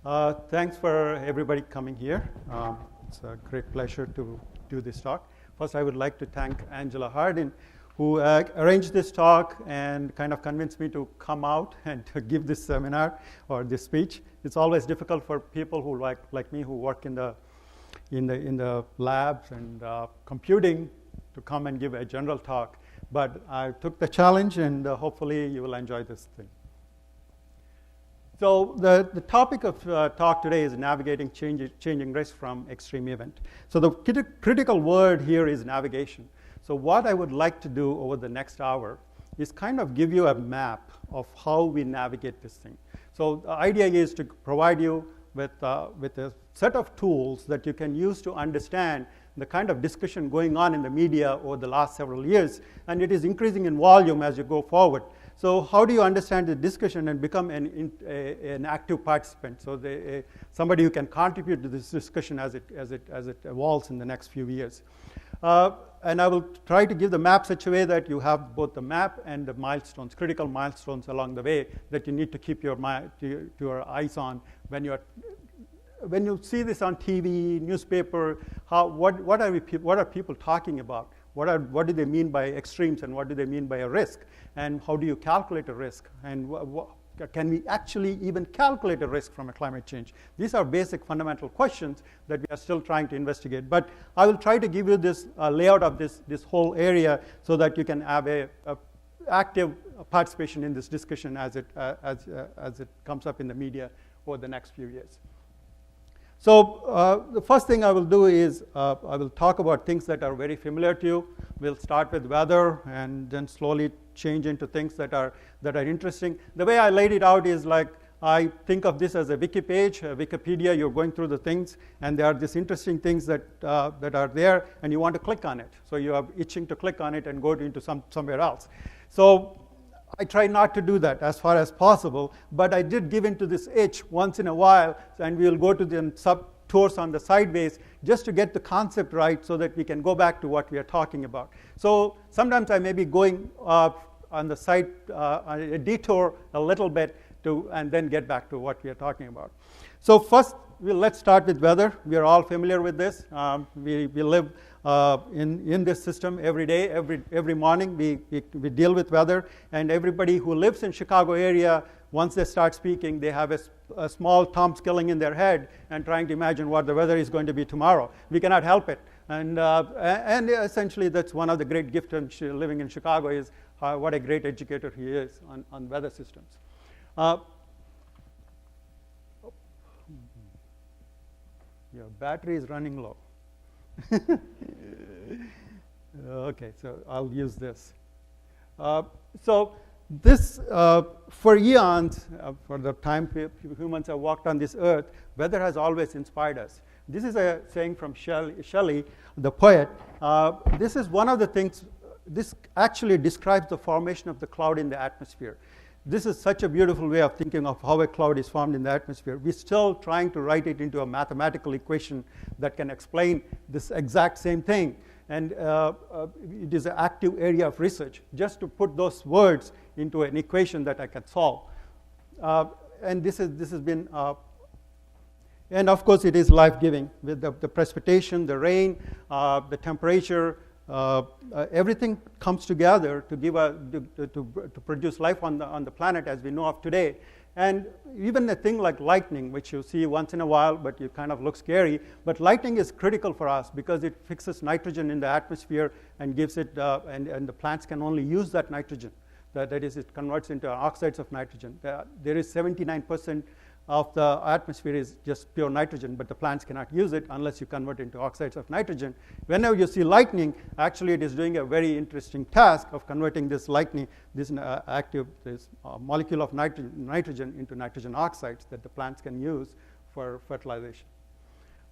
Thanks for everybody coming here. It's a great pleasure to do this talk. First, I would like to thank Angela Hardin, who arranged this talk and kind of convinced me to come out and to give this seminar or this speech. It's always difficult for people who like me who work in the labs and computing to come and give a general talk. But I took the challenge, and hopefully you will enjoy this thing. So the topic of talk today is navigating changing risk from extreme event. So the critical word here is navigation. So what I would like to do over the next hour is kind of give you a map of how we navigate this thing. So the idea is to provide you with a set of tools that you can use to understand the kind of discussion going on in the media over the last several years, and it is increasing in volume as you go forward. So how do you understand the discussion and become an active participant? So somebody who can contribute to this discussion as it evolves in the next few years. And I will try to give the map such a way that you have both the map and the milestones, critical milestones along the way that you need to keep your eyes on when you see this on TV, newspaper. What are people talking about? What do they mean by extremes, and what do they mean by a risk? And how do you calculate a risk? And can we actually even calculate a risk from a climate change? These are basic fundamental questions that we are still trying to investigate. But I will try to give you this layout of this whole area so that you can have a active participation in this discussion as it comes up in the media over the next few years. So the first thing I will do is I will talk about things that are very familiar to you. We'll start with weather and then slowly change into things that are interesting. The way I laid it out is like I think of this as a wiki page, Wikipedia. You're going through the things, and there are these interesting things that are there, and you want to click on it. So you are itching to click on it and go into somewhere else. So I try not to do that as far as possible, but I did give into this itch once in a while, and we'll go to the sub-tours on the sideways just to get the concept right so that we can go back to what we are talking about. So sometimes I may be going on the side, a detour a little bit and then get back to what we are talking about. So first, let's start with weather. We are all familiar with this. We live in this system every day, every morning. We deal with weather, and everybody who lives in Chicago area, once they start speaking, they have a small Tom Skilling in their head and trying to imagine what the weather is going to be tomorrow. We cannot help it, and essentially that's one of the great gifts of living in Chicago is what a great educator he is on weather systems. Your battery is running low. Okay, so I'll use this. So this, for eons, for the time humans have walked on this earth, weather has always inspired us. This is a saying from Shelley the Poet. This is one of the things, this actually describes the formation of the cloud in the atmosphere. This is such a beautiful way of thinking of how a cloud is formed in the atmosphere. We're still trying to write it into a mathematical equation that can explain this exact same thing. And it is an active area of research just to put those words into an equation that I can solve. And this has been, and of course it is life-giving with the precipitation, the rain, the temperature. Everything comes together to give to produce life on the planet as we know of today. And even a thing like lightning, which you see once in a while, but it kind of looks scary. But lightning is critical for us because it fixes nitrogen in the atmosphere and gives it, and the plants can only use that nitrogen. That is, it converts into oxides of nitrogen. There is 79% of the atmosphere is just pure nitrogen, but the plants cannot use it unless you convert it into oxides of nitrogen. Whenever you see lightning, actually it is doing a very interesting task of converting this lightning, this molecule of nitrogen into nitrogen oxides that the plants can use for fertilization.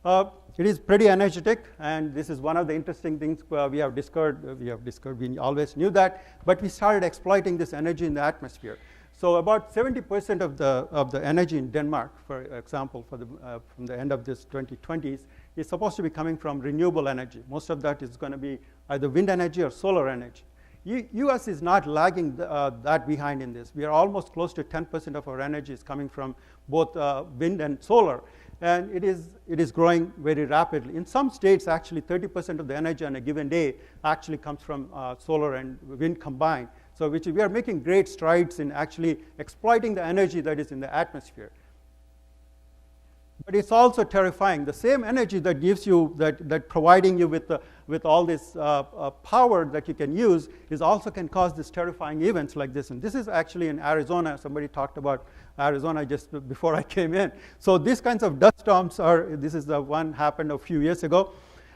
It is pretty energetic, and this is one of the interesting things we have discovered. We always knew that, but we started exploiting this energy in the atmosphere. So about 70% of the energy in Denmark, for example, from the end of this 2020s, is supposed to be coming from renewable energy. Most of that is going to be either wind energy or solar energy. U.S. is not lagging that behind in this. We are almost close to 10% of our energy is coming from both wind and solar. And it is growing very rapidly. In some states, actually, 30% of the energy on a given day actually comes from solar and wind combined. So we are making great strides in actually exploiting the energy that is in the atmosphere. But it's also terrifying. The same energy that gives you, that providing you with all this power that you can use is also can cause these terrifying events like this. And this is actually in Arizona. Somebody talked about Arizona just before I came in. So these kinds of dust storms this is the one happened a few years ago.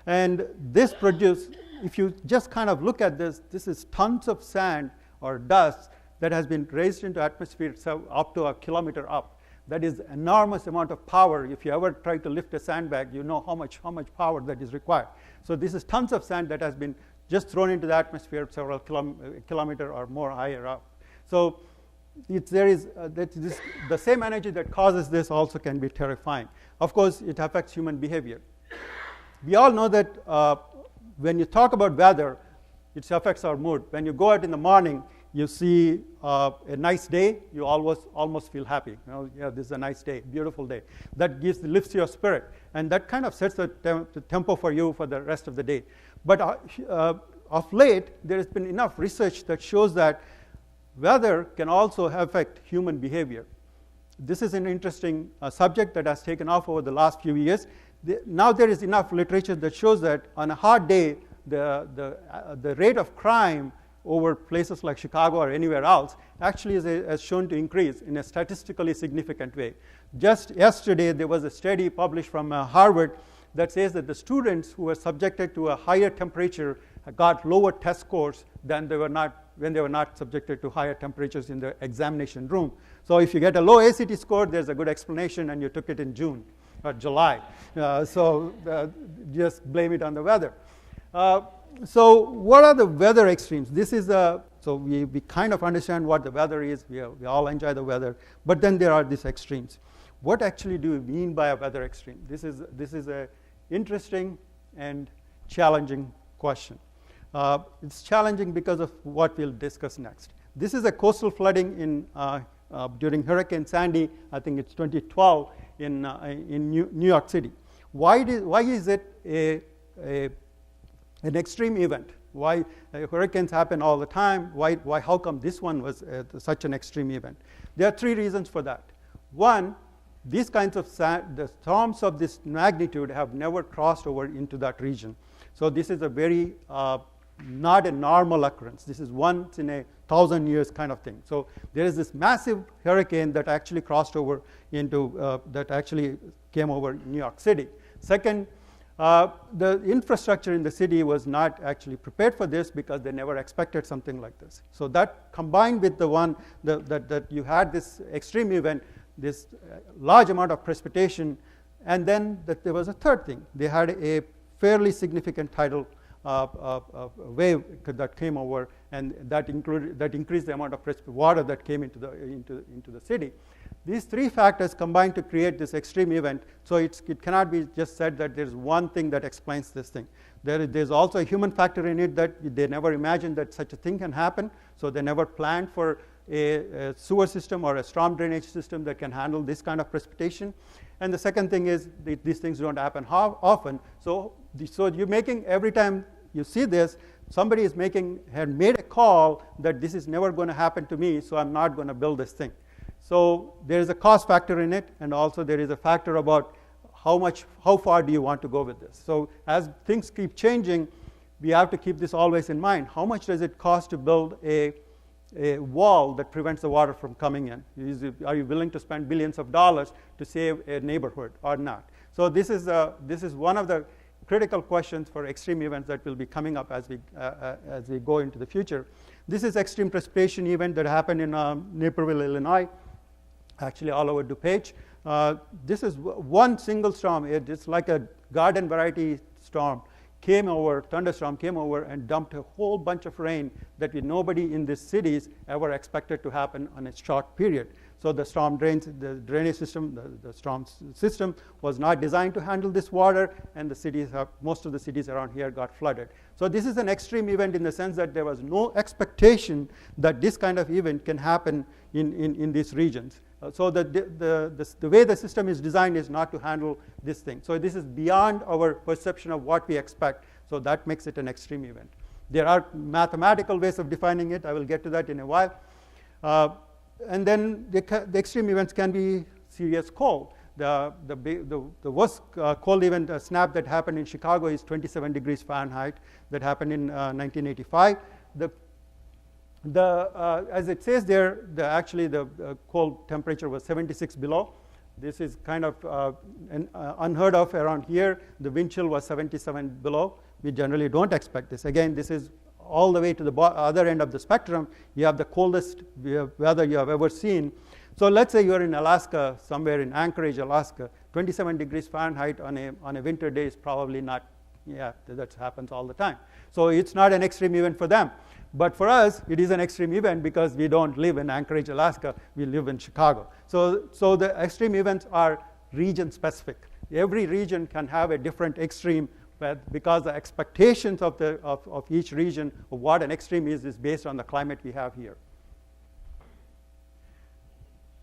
And this produced, if you just kind of look at this is tons of sand or dust that has been raised into atmosphere up to a kilometer up. That is enormous amount of power. If you ever try to lift a sandbag, you know how much power that is required. So this is tons of sand that has been just thrown into the atmosphere several kilometer or more higher up. So the same energy that causes this also can be terrifying. Of course, it affects human behavior. We all know that when you talk about weather, it affects our mood. When you go out in the morning, you see a nice day, you almost feel happy. You know, yeah, this is a nice day, beautiful day. That lifts your spirit, and that kind of sets the tempo for you for the rest of the day. But of late, there has been enough research that shows that weather can also affect human behavior. This is an interesting subject that has taken off over the last few years. Now there is enough literature that shows that on a hot day, the rate of crime over places like Chicago or anywhere else actually has shown to increase in a statistically significant way. Just yesterday, there was a study published from Harvard that says that the students who were subjected to a higher temperature got lower test scores than when they were not subjected to higher temperatures in the examination room. So if you get a low ACT score, there's a good explanation, and you took it in June or July. So just blame it on the weather. So what are the weather extremes? This is so we kind of understand what the weather is. We all enjoy the weather. But then there are these extremes. What actually do we mean by a weather extreme? This is a interesting and challenging question. It's challenging because of what we'll discuss next. This is a coastal flooding during Hurricane Sandy. I think it's 2012 in New York City. Why is it an extreme event? Why hurricanes happen all the time? How come this one was such an extreme event? There are three reasons for that. One, these kinds of the storms of this magnitude have never crossed over into that region. So this is a very not a normal occurrence. This is once in 1,000 years kind of thing. So there is this massive hurricane that actually crossed over that actually came over New York City. Second, the infrastructure in the city was not actually prepared for this because they never expected something like this. So that combined with the one that you had this extreme event, this large amount of precipitation, and then that there was a third thing. They had a fairly significant tidal wave that came over, and that increased the amount of water that came into the city. These three factors combined to create this extreme event. So it cannot be just said that there's one thing that explains this thing. There's also a human factor in it that they never imagined that such a thing can happen. So they never planned for a sewer system or a storm drainage system that can handle this kind of precipitation. And the second thing is these things don't happen often. So you're making, every time you see this, somebody had made a call that this is never going to happen to me, so I'm not going to build this thing. So there is a cost factor in it, and also there is a factor about how far do you want to go with this. So as things keep changing, we have to keep this always in mind. How much does it cost to build a wall that prevents the water from coming in? Are you willing to spend billions of dollars to save a neighborhood or not? So this is one of the critical questions for extreme events that will be coming up as we go into the future. This is extreme precipitation event that happened in Naperville, Illinois, actually all over DuPage. This is one single storm. It's like a garden variety storm. Thunderstorm came over and dumped a whole bunch of rain that nobody in these cities ever expected to happen on a short period. So the storm drains, the drainage system, the storm system was not designed to handle this water, and the cities most of the cities around here got flooded. So this is an extreme event in the sense that there was no expectation that this kind of event can happen in these regions. So the way the system is designed is not to handle this thing. So this is beyond our perception of what we expect. So that makes it an extreme event. There are mathematical ways of defining it. I will get to that in a while. And then the extreme events can be serious cold. The worst cold event snap that happened in Chicago is 27 degrees Fahrenheit that happened in 1985. As it says there, actually the cold temperature was 76 below. This is kind of unheard of around here. The wind chill was 77 below. We generally don't expect this. Again, this is all the way to the other end of the spectrum. You have the coldest weather you have ever seen. So let's say you're in Alaska, somewhere in Anchorage, Alaska. 27 degrees Fahrenheit on a winter day is probably not, that happens all the time. So it's not an extreme event for them. But for us, it is an extreme event because we don't live in Anchorage, Alaska. We live in Chicago. So the extreme events are region specific. Every region can have a different extreme, because the expectations of each region of what an extreme is based on the climate we have here.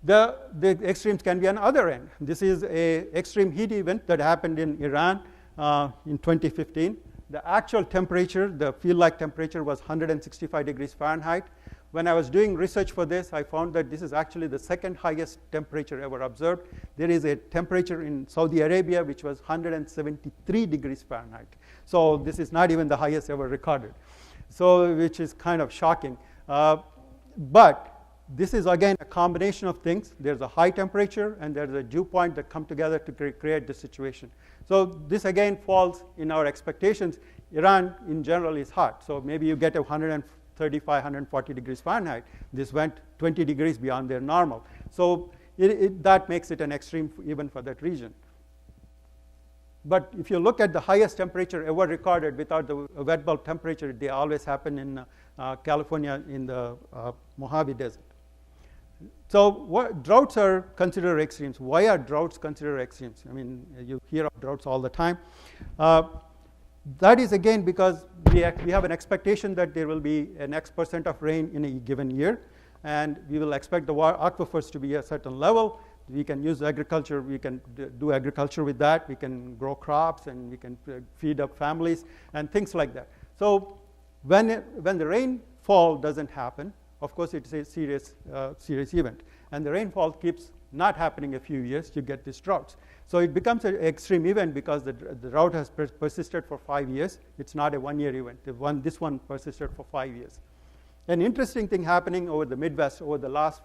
The extremes can be on the other end. This is an extreme heat event that happened in Iran in 2015. The actual temperature, the field-like temperature, was 165 degrees Fahrenheit. When I was doing research for this, I found that this is actually the second highest temperature ever observed. There is a temperature in Saudi Arabia which was 173 degrees Fahrenheit. So this is not even the highest ever recorded, so which is kind of shocking. But this is, again, a combination of things. There's a high temperature, and there's a dew point that come together to create this situation. So this, again, falls in our expectations. Iran, in general, is hot. So maybe you get 135, 140 degrees Fahrenheit. This went 20 degrees beyond their normal. So that makes it an extreme even for that region. But if you look at the highest temperature ever recorded without the wet bulb temperature, they always happen in California in the Mojave Desert. So droughts are considered extremes. Why are droughts considered extremes? I mean, you hear of droughts all the time. That is, again, because we have an expectation that there will be an X percent of rain in a given year, and we will expect the aquifers to be a certain level. We can use agriculture. We can do agriculture with that. We can grow crops, and we can feed up families and things like that. So when the rainfall doesn't happen, of course, it's a serious event. And the rainfall keeps not happening a few years, you get these droughts. So it becomes an extreme event because the drought has persisted for 5 years. It's not a one-year event. This one persisted for 5 years. An interesting thing happening over the Midwest over the last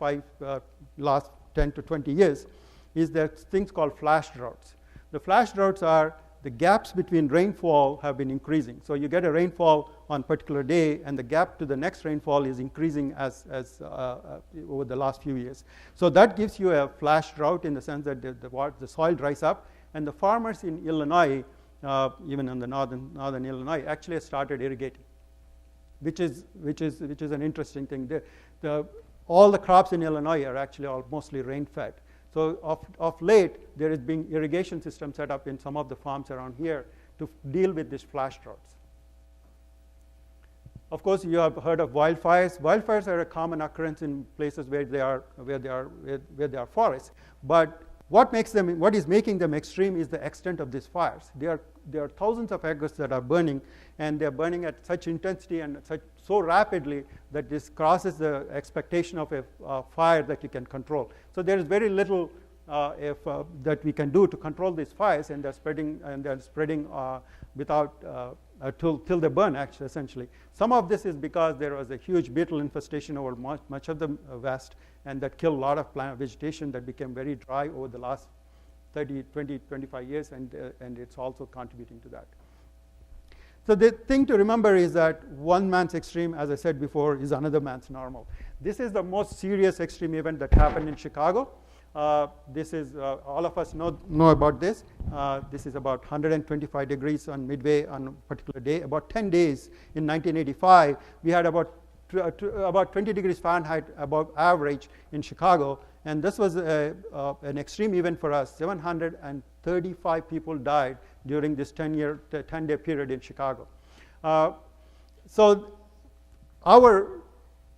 10 to 20 years is that things called flash droughts. The flash droughts are the gaps between rainfall have been increasing. So you get a rainfall on a particular day, and the gap to the next rainfall is increasing as over the last few years. So that gives you a flash drought in the sense that the soil dries up, and the farmers in Illinois, even in the northern Illinois, actually started irrigating, which is an interesting thing. All the crops in Illinois are actually all mostly rain-fed. So of late, there is being irrigation system set up in some of the farms around here to deal with these flash droughts. Of course, you have heard of wildfires. Wildfires are a common occurrence in places where they are forests. But what is making them extreme is the extent of these fires. There are thousands of acres that are burning, and they're burning at such intensity and so rapidly that this crosses the expectation of a fire that you can control. So there is very little that we can do to control these fires, and they're spreading without till they burn, actually, essentially. Some of this is because there was a huge beetle infestation over much of the West, and that killed a lot of plant vegetation that became very dry over the last 30, 20, 25 years, and it's also contributing to that. So the thing to remember is that one man's extreme, as I said before, is another man's normal. This is the most serious extreme event that happened in Chicago. This is, all of us know about this. This is about 125 degrees on Midway on a particular day. About 10 days in 1985, we had about 20 degrees Fahrenheit above average in Chicago, and this was an extreme event for us. 735 people died during this 10-day period in Chicago. So our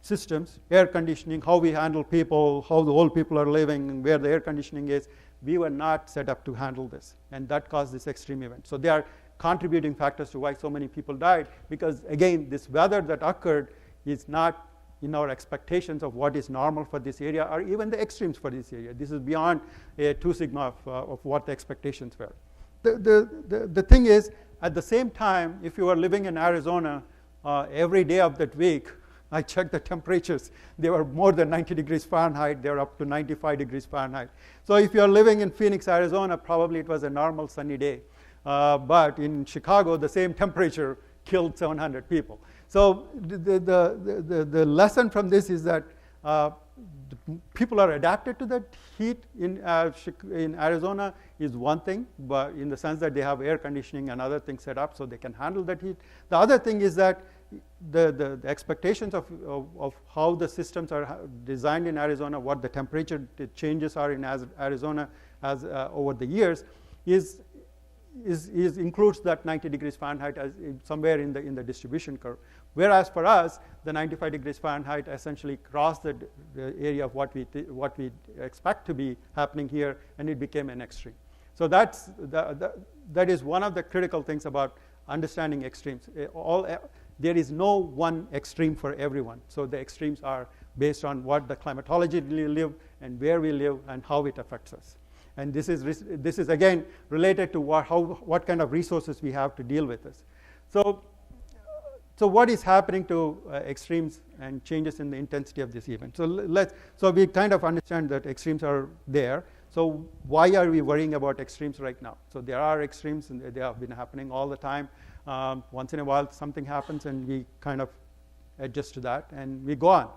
systems, air conditioning, how we handle people, how the old people are living, where the air conditioning is, we were not set up to handle this, and that caused this extreme event. So they are contributing factors to why so many people died, because again, this weather that occurred is not in our expectations of what is normal for this area, or even the extremes for this area. This is beyond a 2 sigma of what the expectations were. The thing is, at the same time, if you are living in Arizona, every day of that week, I checked the temperatures. They were more than 90 degrees Fahrenheit. They were up to 95 degrees Fahrenheit. So if you're living in Phoenix, Arizona, probably it was a normal sunny day. But in Chicago, the same temperature killed 700 people. So the lesson from this is that people are adapted to that heat in Arizona is one thing, but in the sense that they have air conditioning and other things set up so they can handle that heat. The other thing is that the expectations of how the systems are designed in Arizona, what the temperature changes are in Arizona as over the years, includes that 90 degrees Fahrenheit as somewhere in the distribution curve. Whereas for us, the 95 degrees Fahrenheit essentially crossed the area of what we expect to be happening here, and it became an extreme. So that is one of the critical things about understanding extremes. There is no one extreme for everyone. So the extremes are based on what the climatology we live and where we live and how it affects us. And this is again related to what kind of resources we have to deal with this. So what is happening to extremes and changes in the intensity of this event? So we kind of understand that extremes are there. So why are we worrying about extremes right now? So there are extremes, and they have been happening all the time. Once in a while, something happens, and we kind of adjust to that, and we go on.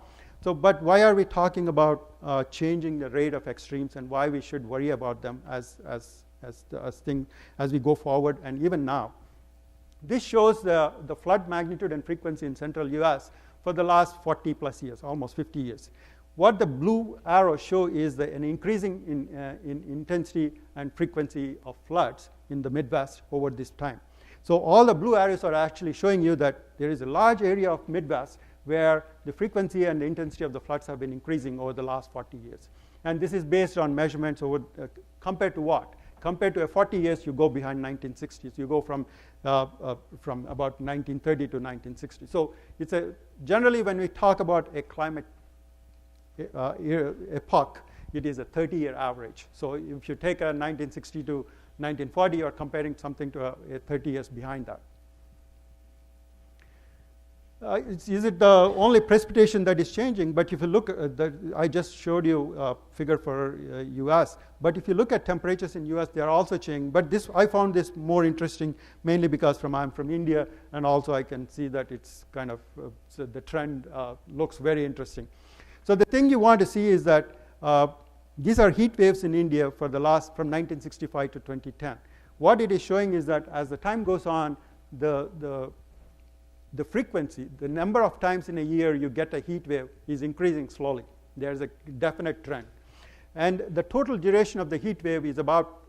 So, but why are we talking about changing the rate of extremes, and why we should worry about them as we go forward, and even now? This shows the flood magnitude and frequency in central U.S. for the last 40 plus years, almost 50 years. What the blue arrows show is an increasing in intensity and frequency of floods in the Midwest over this time. So all the blue arrows are actually showing you that there is a large area of Midwest where the frequency and the intensity of the floods have been increasing over the last 40 years. And this is based on measurements over, compared to what? Compared to 40 years, you go behind 1960s. You go from about 1930 to 1960. So it's generally when we talk about a climate epoch, it is a 30-year average. So if you take a 1960 to 1940, you're comparing something to a 30 years behind that. Is it the only precipitation that is changing? But if you look at I just showed you a figure for US. But if you look at temperatures in US, they are also changing. But I found this more interesting, mainly because I'm from India, and also I can see that it's kind of, so the trend looks very interesting. So the thing you want to see is that these are heat waves in India for from 1965 to 2010. What it is showing is that as the time goes on, the frequency, the number of times in a year you get a heat wave is increasing slowly. There's a definite trend. And the total duration of the heat wave is about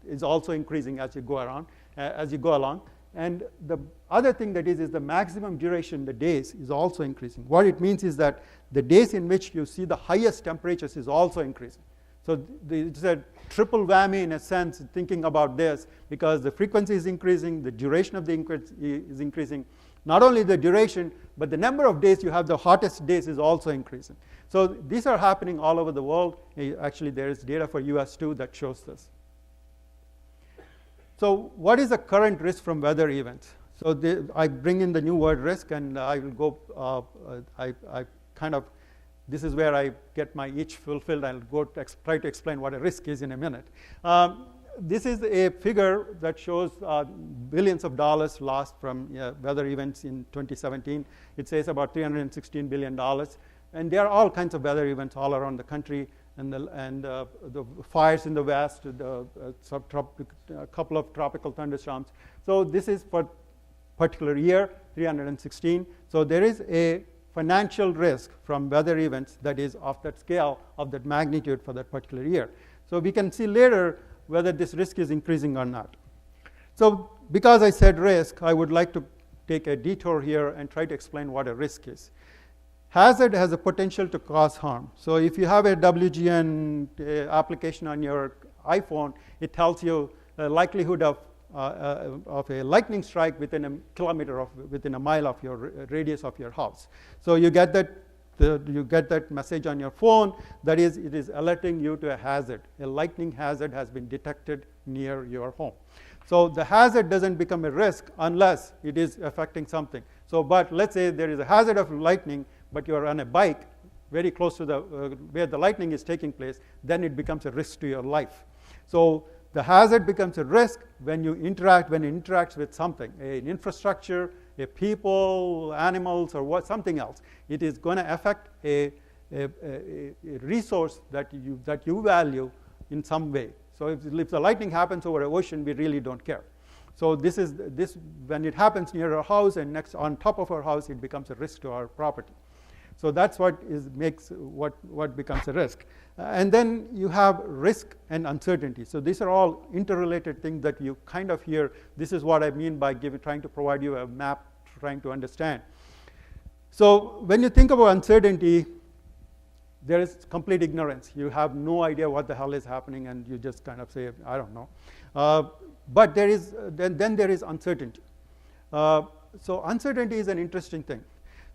is also increasing as you go along. And the other thing that is the maximum duration, the days, is also increasing. What it means is that the days in which you see the highest temperatures is also increasing. So it's a triple whammy in a sense, thinking about this, because the frequency is increasing, the duration of the increase is increasing. Not only the duration, but the number of days you have, the hottest days is also increasing. So these are happening all over the world. Actually, there is data for US too that shows this. So what is the current risk from weather events? So I bring in the new word risk, and I will go, I kind of, this is where I get my itch fulfilled. I'll go try to explain what a risk is in a minute. This is a figure that shows billions of dollars lost from weather events in 2017. It says about $316 billion. And there are all kinds of weather events all around the country, and the fires in the west, a couple of tropical thunderstorms. So this is for particular year, 316. So there is a financial risk from weather events that is of that scale, of that magnitude for that particular year. So we can see later whether this risk is increasing or not. So because I said risk, I would like to take a detour here and try to explain what a risk is. Hazard has a potential to cause harm. So if you have a WGN application on your iPhone, it tells you the likelihood of a lightning strike within a kilometer within a mile of your radius of your house. So you get that message on your phone. That is, it is alerting you to a hazard. A lightning hazard has been detected near your home. So the hazard doesn't become a risk unless it is affecting something. So, but let's say there is a hazard of lightning, but you are on a bike very close to where the lightning is taking place, then it becomes a risk to your life. So the hazard becomes a risk when it interacts with something, an infrastructure, a people, animals, or something else. It is going to affect a resource that you value in some way. So if the lightning happens over an ocean, we really don't care. So when it happens near our house and next on top of our house, it becomes a risk to our property. So that's what becomes a risk. And then you have risk and uncertainty. So these are all interrelated things that you kind of hear. This is what I mean by trying to provide you a map, trying to understand. So when you think about uncertainty, there is complete ignorance. You have no idea what the hell is happening, and you just kind of say, I don't know. But there is then there is uncertainty. So uncertainty is an interesting thing.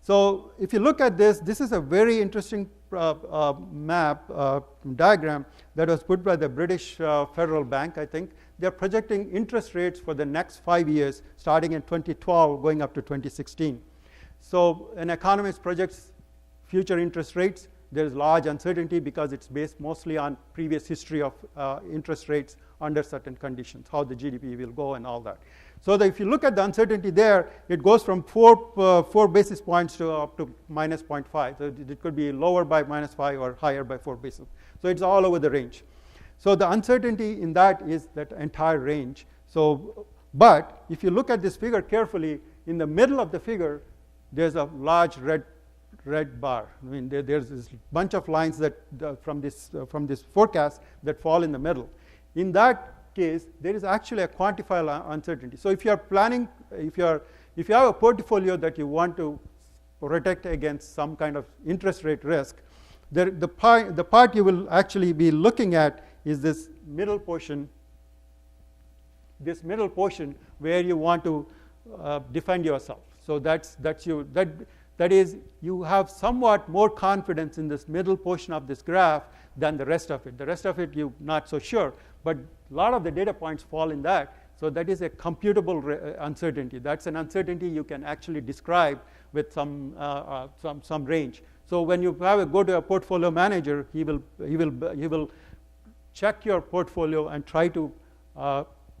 So if you look at this, this is a very interesting diagram that was put by the British Federal Bank, I think. They're projecting interest rates for the next 5 years, starting in 2012, going up to 2016. So an economist projects future interest rates. There's large uncertainty because it's based mostly on previous history of interest rates under certain conditions, how the GDP will go and all that. So that if you look at the uncertainty there, it goes from 4 basis points to up to minus 0.5. So it could be lower by minus 5 or higher by 4 basis. So it's all over the range. So the uncertainty in that is that entire range. So, but if you look at this figure carefully, in the middle of the figure, there's a large red bar. I mean, there's this bunch of lines that from this forecast that fall in the middle. In that case, there is actually a quantifiable uncertainty. So if you are planning, if you have a portfolio that you want to protect against some kind of interest rate risk, the part you will actually be looking at is this middle portion. This middle portion where you want to defend yourself. So that is, you have somewhat more confidence in this middle portion of this graph than the rest of it. The rest of it, you're not so sure, but a lot of the data points fall in that. So that is a computable uncertainty. That's an uncertainty you can actually describe with some range. So when you go to a portfolio manager, he will check your portfolio and try to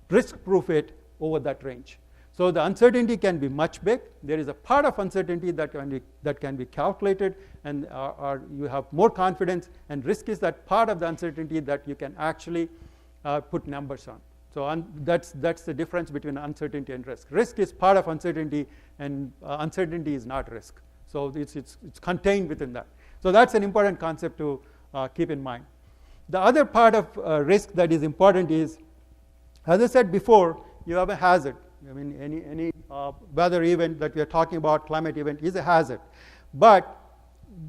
risk-proof it over that range. So the uncertainty can be much big. There is a part of uncertainty that can be calculated, and you have more confidence. And risk is that part of the uncertainty that you can actually put numbers on. So that's the difference between uncertainty and risk. Risk is part of uncertainty, and uncertainty is not risk. So it's contained within that. So that's an important concept to keep in mind. The other part of risk that is important is, as I said before, you have a hazard. I mean, any weather event that we are talking about, climate event, is a hazard. But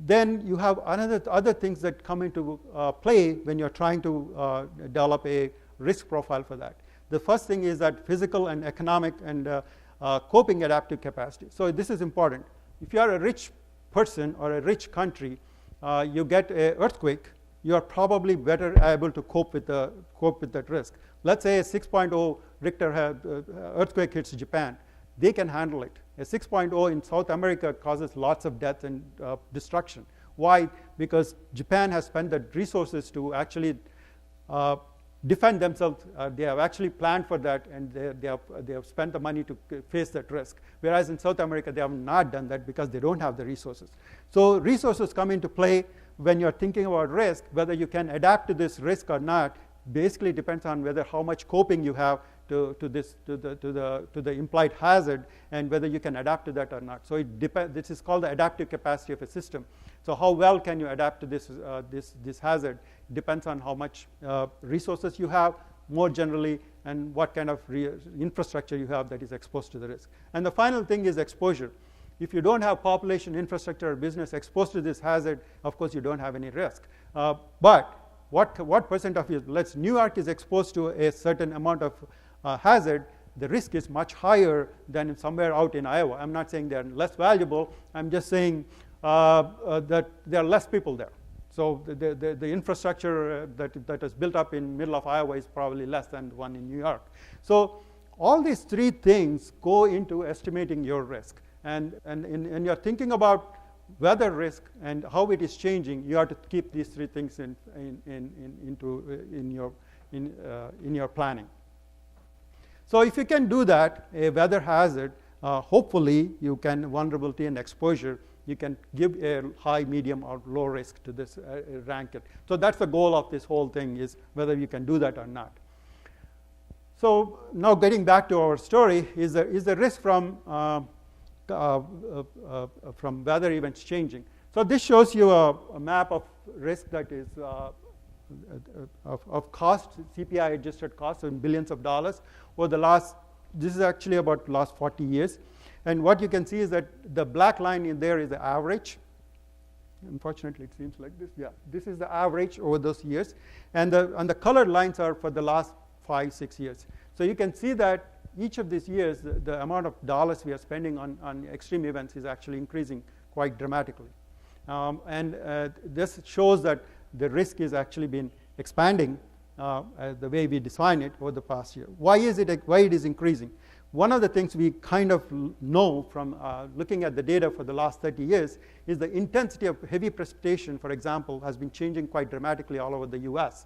then you have other things that come into play when you're trying to develop a risk profile for that. The first thing is that physical and economic and coping adaptive capacity. So this is important. If you are a rich person or a rich country, you get an earthquake, you are probably better able to cope with that risk. Let's say a 6.0 Richter earthquake hits Japan. They can handle it. A 6.0 in South America causes lots of death and destruction. Why? Because Japan has spent the resources to actually defend themselves. They have actually planned for that, and they have spent the money to face that risk. Whereas in South America, they have not done that because they don't have the resources. So resources come into play when you're thinking about risk, whether you can adapt to this risk or not. basically depends on whether how much coping you have to the implied hazard, and whether you can adapt to that or not. So this is called the adaptive capacity of a system. So how well can you adapt to this hazard depends on how much resources you have, more generally, and what kind of infrastructure you have that is exposed to the risk. And the final thing is exposure. If you don't have population, infrastructure, or business exposed to this hazard, of course you don't have any risk. But what percent of you, let's New York is exposed to a certain amount of hazard, the risk is much higher than somewhere out in Iowa. I'm not saying they're less valuable. I'm just saying that there are less people there. So the infrastructure that is built up in middle of Iowa is probably less than the one in New York. So all these three things go into estimating your risk. And you're thinking about weather risk and how it is changing, you have to keep these three things in your planning. So if you can do that, a weather hazard, hopefully you can, vulnerability and exposure, you can give a high, medium, or low risk to this rank it. So that's the goal of this whole thing, is whether you can do that or not. So now getting back to our story, is the risk from weather events changing. So this shows you a map of risk that is of cost, CPI adjusted cost in billions of dollars over the last, this is actually about the last 40 years. And what you can see is that the black line in there is the average. Unfortunately, it seems like this. Yeah, this is the average over those years. And the colored lines are for the last 5-6 years. So you can see that each of these years, the amount of dollars we are spending on extreme events is actually increasing quite dramatically. This shows that the risk is actually been expanding the way we define it over the past year. Why it is increasing? One of the things we kind of know from looking at the data for the last 30 years is the intensity of heavy precipitation, for example, has been changing quite dramatically all over the US.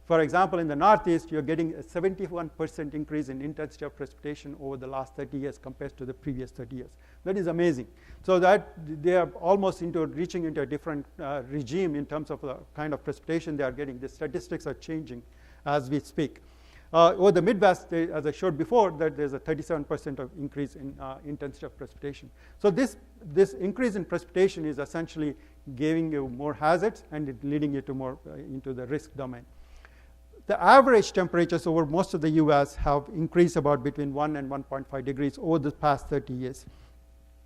For example, in the Northeast, you're getting a 71% increase in intensity of precipitation over the last 30 years compared to the previous 30 years. That is amazing. So that they are almost reaching into a different regime in terms of the kind of precipitation they are getting. The statistics are changing as we speak. Over the Midwest, as I showed before, that there's a 37% of increase in intensity of precipitation. So this increase in precipitation is essentially giving you more hazards and it leading you to more into the risk domain. The average temperatures over most of the US have increased about between 1 and 1.5 degrees over the past 30 years.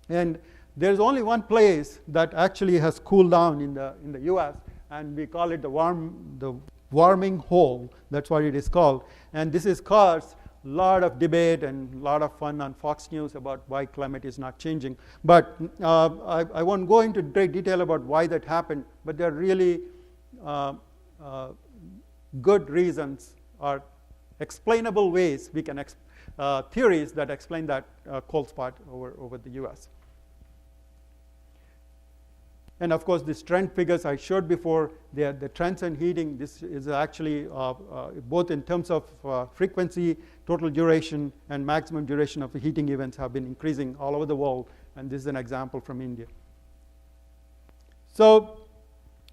And there's only one place that actually has cooled down in the US, and we call it the warming hole. That's what it is called. And this has caused a lot of debate and a lot of fun on Fox News about why climate is not changing. But I won't go into great detail about why that happened, but there are really good reasons or explainable ways we can theories that explain that cold spot over the US. And of course, these trend figures I showed before, the transient heating, this is actually both in terms of frequency, total duration, and maximum duration of the heating events have been increasing all over the world. And this is an example from India. So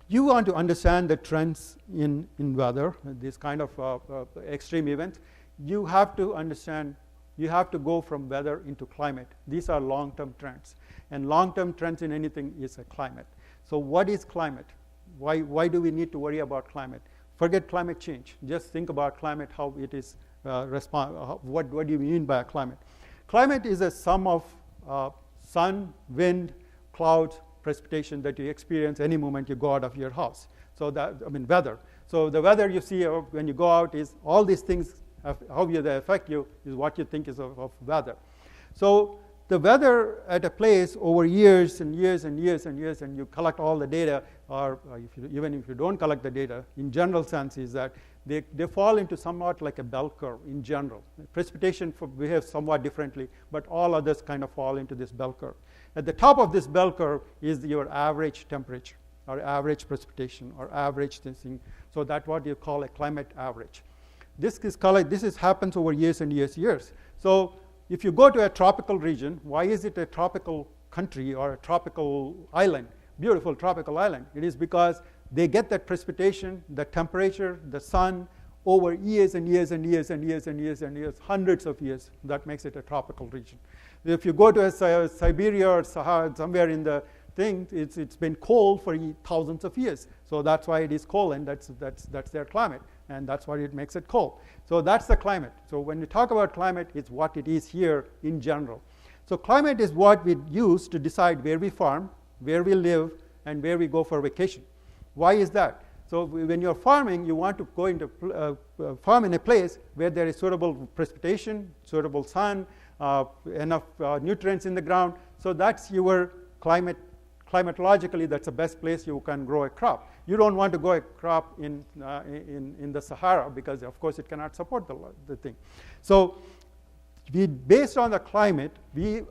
you want to understand the trends in weather, this kind of extreme events. You have to understand, you have to go from weather into climate. These are long-term trends. And long-term trends in anything is a climate. So what is climate? Why do we need to worry about climate? Forget climate change. Just think about climate, how it is what do you mean by a climate? Climate is a sum of sun, wind, clouds, precipitation that you experience any moment you go out of your house. So that, weather. So the weather you see when you go out is all these things, how they affect you is what you think is of weather. So the weather at a place over years and years and years and years, and you collect all the data, or even if you don't collect the data, in general sense is that they fall into somewhat like a bell curve in general. Precipitation behaves somewhat differently, but all others kind of fall into this bell curve. At the top of this bell curve is your average temperature, or average precipitation, or average thing. So that's what you call a climate average. This happens over years and years. So if you go to a tropical region, why is it a tropical country or a tropical island, beautiful tropical island? It is because they get that precipitation, the temperature, the sun, over years and years and years and years and years and years, hundreds of years. That makes it a tropical region. If you go to Siberia or Sahara, somewhere in the thing, it's been cold for thousands of years. So that's why it is cold, and that's their climate, and that's why it makes it cold. So that's the climate. So when we talk about climate, it's what it is here in general. So climate is what we use to decide where we farm, where we live, and where we go for vacation. Why is that? So when you're farming, you want to go into farm in a place where there is suitable precipitation, suitable sun, enough nutrients in the ground. So that's your climate. Climatologically, that's the best place you can grow a crop. You don't want to grow a crop in the Sahara because, of course, it cannot support the thing. So based on the climate,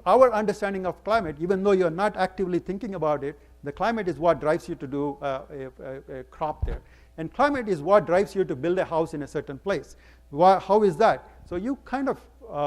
our understanding of climate, even though you're not actively thinking about it, the climate is what drives you to do a crop there. And climate is what drives you to build a house in a certain place. How is that? So you kind of,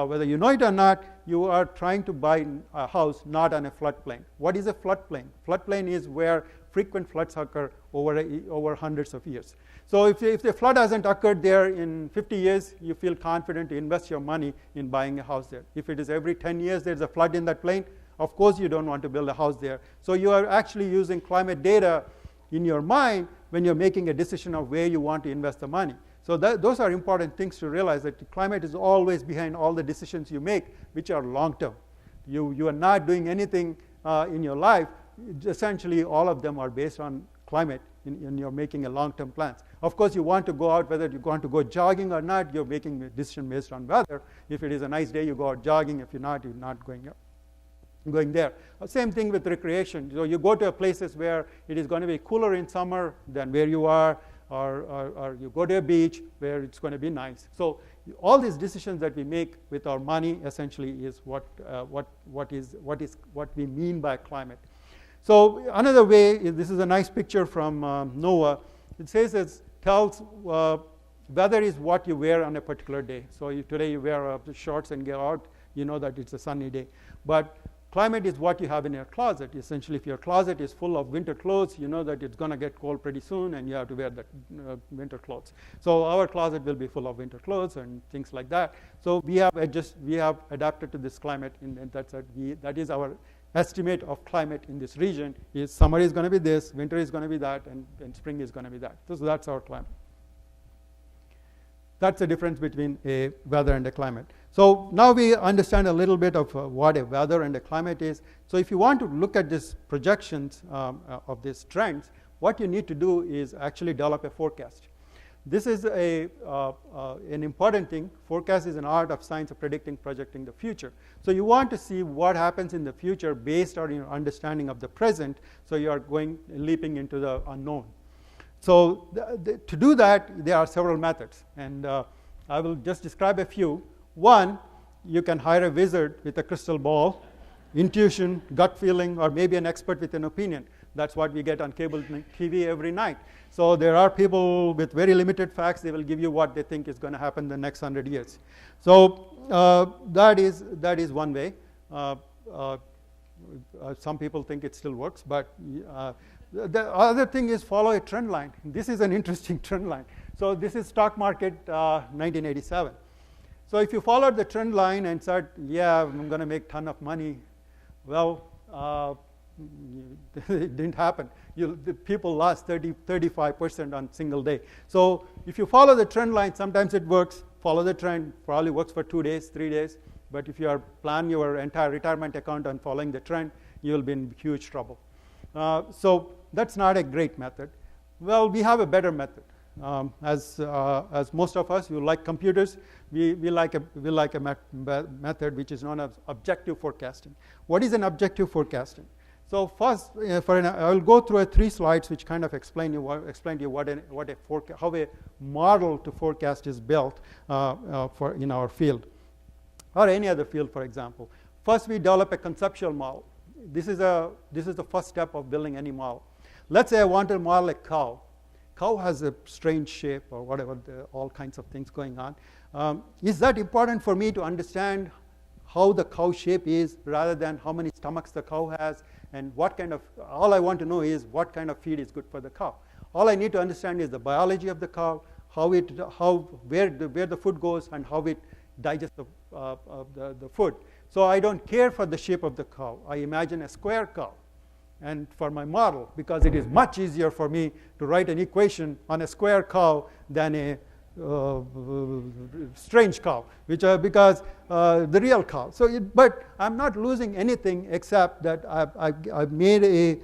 whether you know it or not, you are trying to buy a house not on a floodplain. What is a floodplain? Floodplain is where frequent floods occur over hundreds of years. So if the flood hasn't occurred there in 50 years, you feel confident to invest your money in buying a house there. If it is every 10 years there's a flood in that plain, of course you don't want to build a house there. So you are actually using climate data in your mind when you're making a decision of where you want to invest the money. So those are important things to realize, that the climate is always behind all the decisions you make, which are long-term. You are not doing anything in your life. Essentially, all of them are based on climate in your making a long-term plans. Of course, you want to go out, whether you want to go jogging or not, you're making a decision based on weather. If it is a nice day, you go out jogging. If you're not going there. Same thing with recreation. So you go to places where it is going to be cooler in summer than where you are, or you go to a beach where it's going to be nice. So all these decisions that we make with our money essentially is what we mean by climate. So another way, this is a nice picture from NOAA. It says it tells weather is what you wear on a particular day. So today you wear shorts and get out, you know that it's a sunny day. But climate is what you have in your closet. Essentially, if your closet is full of winter clothes, you know that it's going to get cold pretty soon, and you have to wear the winter clothes. So our closet will be full of winter clothes and things like that. So we have adapted to this climate, and that is our estimate of climate in this region. Is summer is going to be this, winter is going to be that, and spring is going to be that. So that's our climate. That's the difference between a weather and a climate. So now we understand a little bit of what a weather and a climate is. So if you want to look at these projections of these trends, what you need to do is actually develop a forecast. This is an important thing. Forecast is an art of science of predicting, projecting the future. So you want to see what happens in the future based on your understanding of the present. So you are leaping into the unknown. So to do that, there are several methods, and I will just describe a few. One, you can hire a wizard with a crystal ball, intuition, gut feeling, or maybe an expert with an opinion. That's what we get on cable TV every night. So there are people with very limited facts. They will give you what they think is going to happen the next 100 years. So that is one way. Some people think it still works, but the other thing is follow a trend line. This is an interesting trend line. So this is stock market 1987. So if you followed the trend line and said, yeah, I'm going to make a ton of money, well, it didn't happen. The people lost 35% on single day. So if you follow the trend line, sometimes it works. Follow the trend, probably works for 2 days, 3 days. But if you plan your entire retirement account on following the trend, you will be in huge trouble. So that's not a great method. Well, we have a better method. As most of us, you like computers, we like a method which is known as objective forecasting. What is an objective forecasting? So first, I will go through 3 slides which kind of explain to you how a model to forecast is built in our field, or any other field, for example. First, we develop a conceptual model. This is the first step of building any model. Let's say I want to model a cow. Cow has a strange shape or whatever, all kinds of things going on. Is that important for me to understand how the cow shape is rather than how many stomachs the cow has and what kind of, all I want to know is what kind of feed is good for the cow. All I need to understand is the biology of the cow, where the food goes and how it digests the food. So I don't care for the shape of the cow. I imagine a square cow. And for my model, because it is much easier for me to write an equation on a square cow than a strange cow, because the real cow. But I'm not losing anything except that I've made a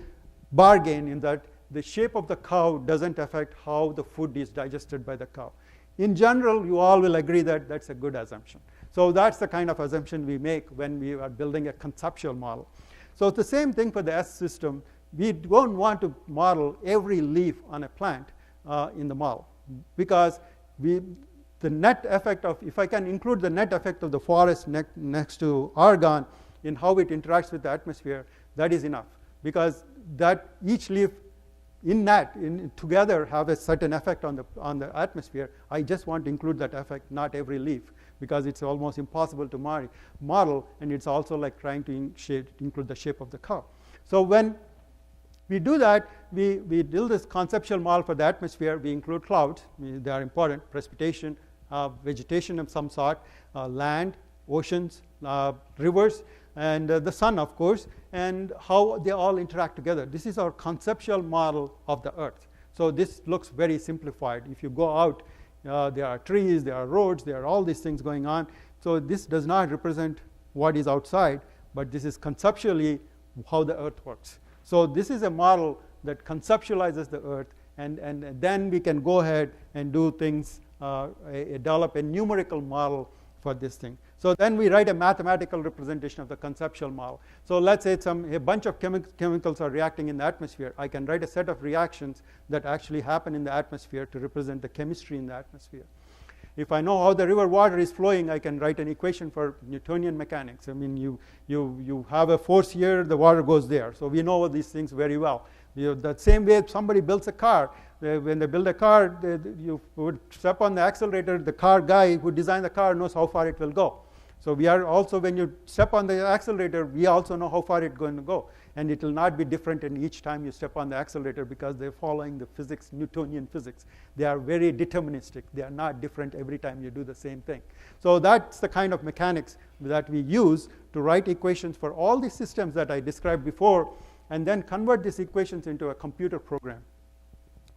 bargain in that the shape of the cow doesn't affect how the food is digested by the cow. In general, you all will agree that that's a good assumption. So that's the kind of assumption we make when we are building a conceptual model. So it's the same thing for the S system. We don't want to model every leaf on a plant in the model, because the net effect of, if I can include the net effect of the forest next to Argonne in how it interacts with the atmosphere, that is enough, because that each leaf together have a certain effect on the atmosphere. I just want to include that effect, not every leaf, because it's almost impossible to model, and it's also like trying to include the shape of the cow. So when we do that, we build this conceptual model for the atmosphere. We include clouds. They are important. Precipitation, vegetation of some sort, land, oceans, rivers, and the sun, of course, and how they all interact together. This is our conceptual model of the Earth. So this looks very simplified. If you go out, there are trees, there are roads, there are all these things going on. So this does not represent what is outside, but this is conceptually how the Earth works. So this is a model that conceptualizes the Earth, and then we can go ahead and do things, develop a numerical model for this thing. So then we write a mathematical representation of the conceptual model. So let's say a bunch of chemicals are reacting in the atmosphere. I can write a set of reactions that actually happen in the atmosphere to represent the chemistry in the atmosphere. If I know how the river water is flowing, I can write an equation for Newtonian mechanics. I mean, you have a force here, the water goes there. So we know these things very well. The same way somebody builds a car. When they build a car, you would step on the accelerator. The car guy who designed the car knows how far it will go. So we are also, when you step on the accelerator, we also know how far it's going to go. And it will not be different in each time you step on the accelerator, because they're following the physics, Newtonian physics. They are very deterministic. They are not different every time you do the same thing. So that's the kind of mechanics that we use to write equations for all the systems that I described before, and then convert these equations into a computer program.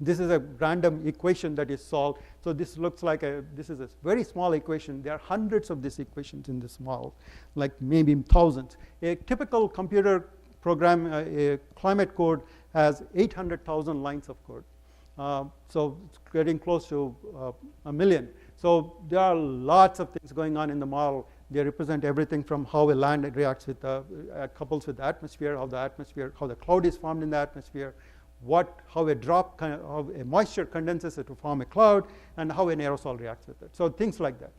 This is a random equation that is solved. So this looks like this is a very small equation. There are hundreds of these equations in this model, like maybe thousands. A typical computer program, a climate code, has 800,000 lines of code. So it's getting close to a million. So there are lots of things going on in the model. They represent everything from how a land reacts with couples with the atmosphere, how the cloud is formed in the atmosphere, how a moisture condenses to form a cloud, and how an aerosol reacts with it. So things like that.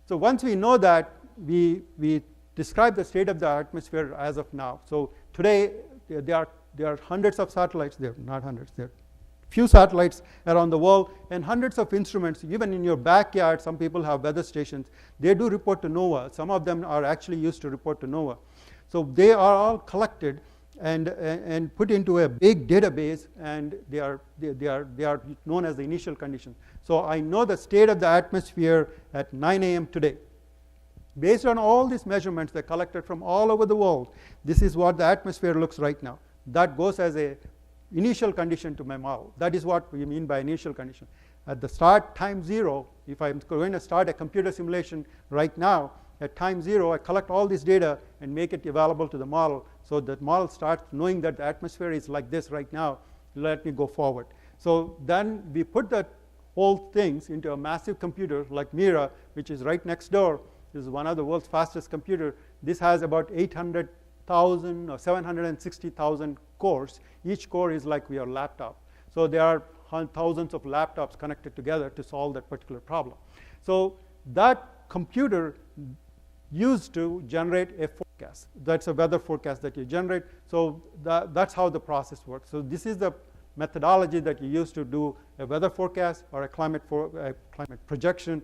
So once we know that, we describe the state of the atmosphere as of now. So today, there are hundreds of satellites. There are not hundreds. There are few satellites around the world, and hundreds of instruments. Even in your backyard, some people have weather stations. They do report to NOAA. Some of them are actually used to report to NOAA. So they are all collected and put into a big database, and they are known as the initial conditions. So I know the state of the atmosphere at 9 a.m. today. Based on all these measurements that are collected from all over the world, this is what the atmosphere looks right now. That goes as a initial condition to my model. That is what we mean by initial condition. At the start, time 0, if I'm going to start a computer simulation right now, at time 0, I collect all this data and make it available to the model, so that model starts knowing that the atmosphere is like this right now. Let me go forward. So then we put that whole things into a massive computer like Mira, which is right next door. This is one of the world's fastest computer. This has about 800,000 or 760,000 cores. Each core is like your laptop. So there are thousands of laptops connected together to solve that particular problem. So that computer used to generate a forecast. That's a weather forecast that you generate. So that's how the process works. So this is the methodology that you use to do a weather forecast or a climate projection.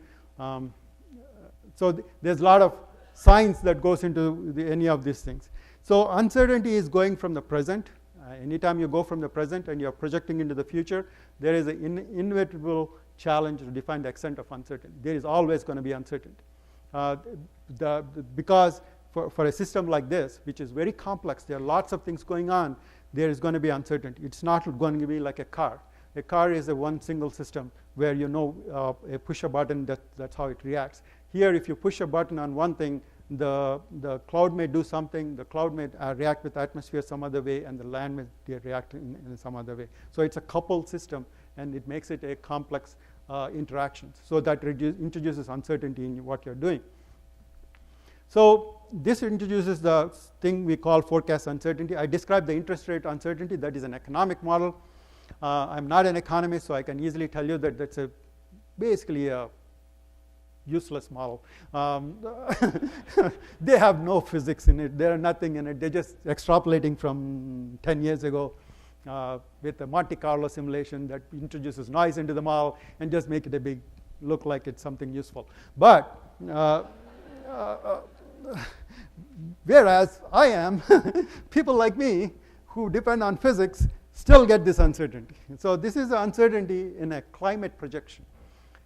So there's a lot of science that goes into any of these things. So uncertainty is going from the present. Anytime you go from the present and you're projecting into the future, there is an inevitable challenge to define the extent of uncertainty. There is always going to be uncertainty. Because for a system like this, which is very complex, there are lots of things going on, there is going to be uncertainty. It's not going to be like a car. A car is a one single system where you push a button, that's how it reacts. Here, if you push a button on one thing, the cloud may do something, the cloud may react with the atmosphere some other way, and the land may react in some other way. So it's a coupled system, and it makes it a complex interaction. So that introduces uncertainty in what you're doing. So this introduces the thing we call forecast uncertainty. I described the interest rate uncertainty. That is an economic model. I'm not an economist, so I can easily tell you that that's basically a useless model. They have no physics in it. There are nothing in it. They're just extrapolating from 10 years ago with a Monte Carlo simulation that introduces noise into the model and just make it look like it's something useful. But whereas I am, people like me who depend on physics still get this uncertainty. So this is uncertainty in a climate projection.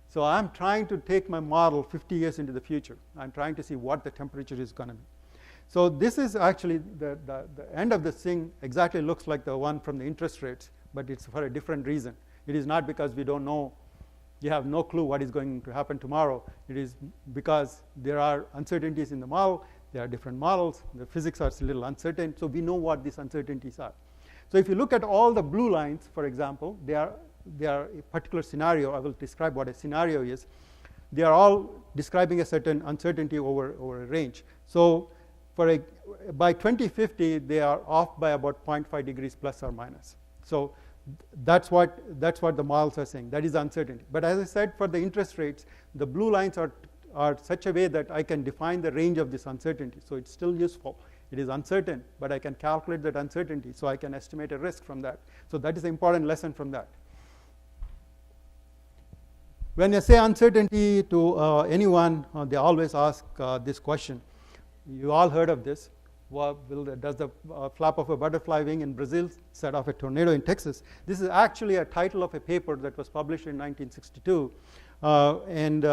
So I'm trying to take my model 50 years into the future. I'm trying to see what the temperature is going to be. So this is actually the end of this thing exactly looks like the one from the interest rates, but it's for a different reason. It is not because we don't know, you have no clue what is going to happen tomorrow. It is because there are uncertainties in the model. There are different models. The physics are a little uncertain, so we know what these uncertainties are. So if you look at all the blue lines, for example, they are a particular scenario. I will describe what a scenario is. They are all describing a certain uncertainty over a range. So by 2050, they are off by about 0.5 degrees plus or minus. So that's what the models are saying. That is uncertainty. But as I said, for the interest rates, the blue lines are such a way that I can define the range of this uncertainty. So it's still useful. It is uncertain, but I can calculate that uncertainty, so I can estimate a risk from that. So that is an important lesson from that. When I say uncertainty to anyone, they always ask this question. You all heard of this. Does the flap of a butterfly wing in Brazil set off a tornado in Texas? This is actually a title of a paper that was published in 1962. And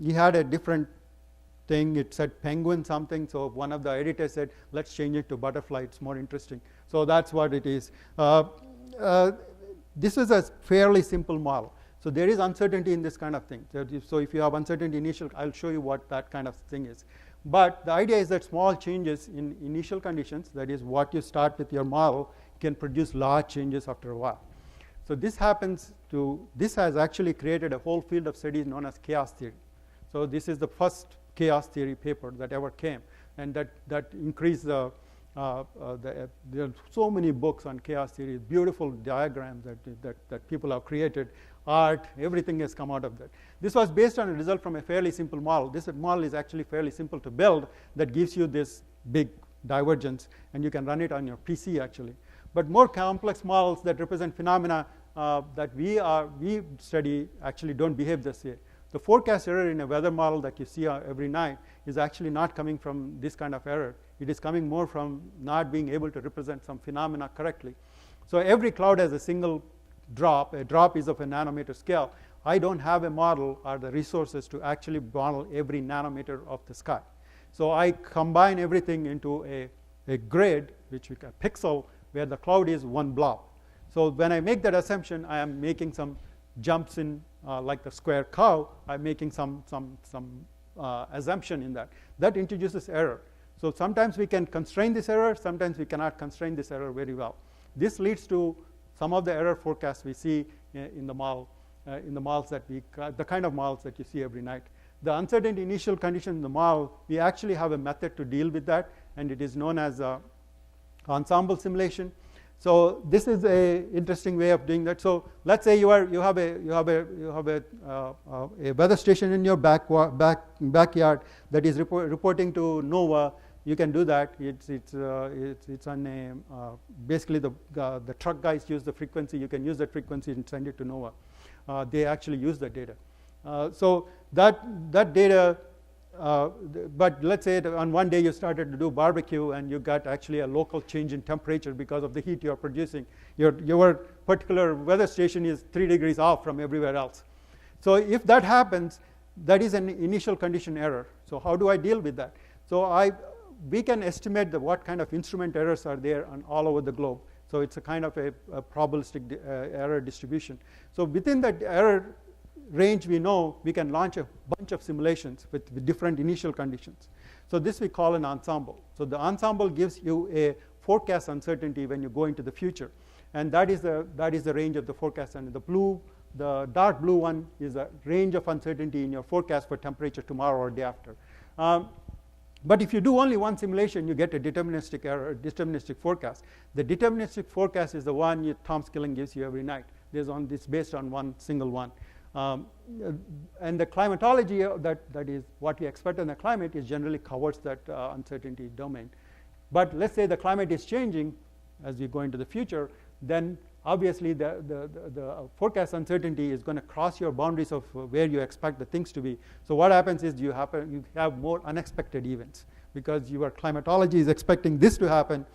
he had a different thing. It said penguin something. So one of the editors said, let's change it to butterfly. It's more interesting. So that's what it is. This is a fairly simple model. So there is uncertainty in this kind of thing. So if you have uncertainty initial, I'll show you what that kind of thing is. But the idea is that small changes in initial conditions, that is what you start with your model, can produce large changes after a while. So this has actually created a whole field of studies known as chaos theory. So this is the first chaos theory paper that ever came, and that increased there are so many books on chaos theory, beautiful diagrams that people have created, art, everything has come out of that. This was based on a result from a fairly simple model. This model is actually fairly simple to build that gives you this big divergence, and you can run it on your PC actually. But more complex models that represent phenomena that we study actually don't behave this way. The forecast error in a weather model that you see every night is actually not coming from this kind of error. It is coming more from not being able to represent some phenomena correctly. So every cloud has a single drop. A drop is of a nanometer scale. I don't have a model or the resources to actually model every nanometer of the sky. So I combine everything into a grid, which we call a pixel, where the cloud is one blob. So when I make that assumption, I am making some jumps in like the square curve. I'm making some assumption in that. That introduces error. So sometimes we can constrain this error. Sometimes we cannot constrain this error very well. This leads to some of the error forecasts we see in the model, in the models that the kind of models that you see every night. The uncertain initial condition in the model, we actually have a method to deal with that, and it is known as ensemble simulation. So this is an interesting way of doing that. So let's say you have a weather station in your backyard that is reporting to NOAA. You can do that. It's on a basically the truck guys use the frequency. You can use that frequency and send it to NOAA. They actually use that data. So that data. But let's say that on one day you started to do barbecue and you got actually a local change in temperature because of the heat you're producing. Your particular weather station is 3 degrees off from everywhere else. So if that happens, that is an initial condition error. So how do I deal with that? So we can estimate what kind of instrument errors are there all over the globe. So it's a kind of a probabilistic error distribution. So within that error range, we know we can launch a bunch of simulations with different initial conditions. So this we call an ensemble. So the ensemble gives you a forecast uncertainty when you go into the future. And that is the range of the forecast. And the dark blue one is the range of uncertainty in your forecast for temperature tomorrow or day after. But if you do only one simulation, you get a deterministic error, deterministic forecast. The deterministic forecast is the one Tom Skilling gives you every night. It's based on one single one. And the climatology, that is what we expect in the climate, is generally covers that uncertainty domain. But let's say the climate is changing as we go into the future, then obviously the forecast uncertainty is going to cross your boundaries of where you expect the things to be. So what happens is you have more unexpected events, because your climatology is expecting this to happen,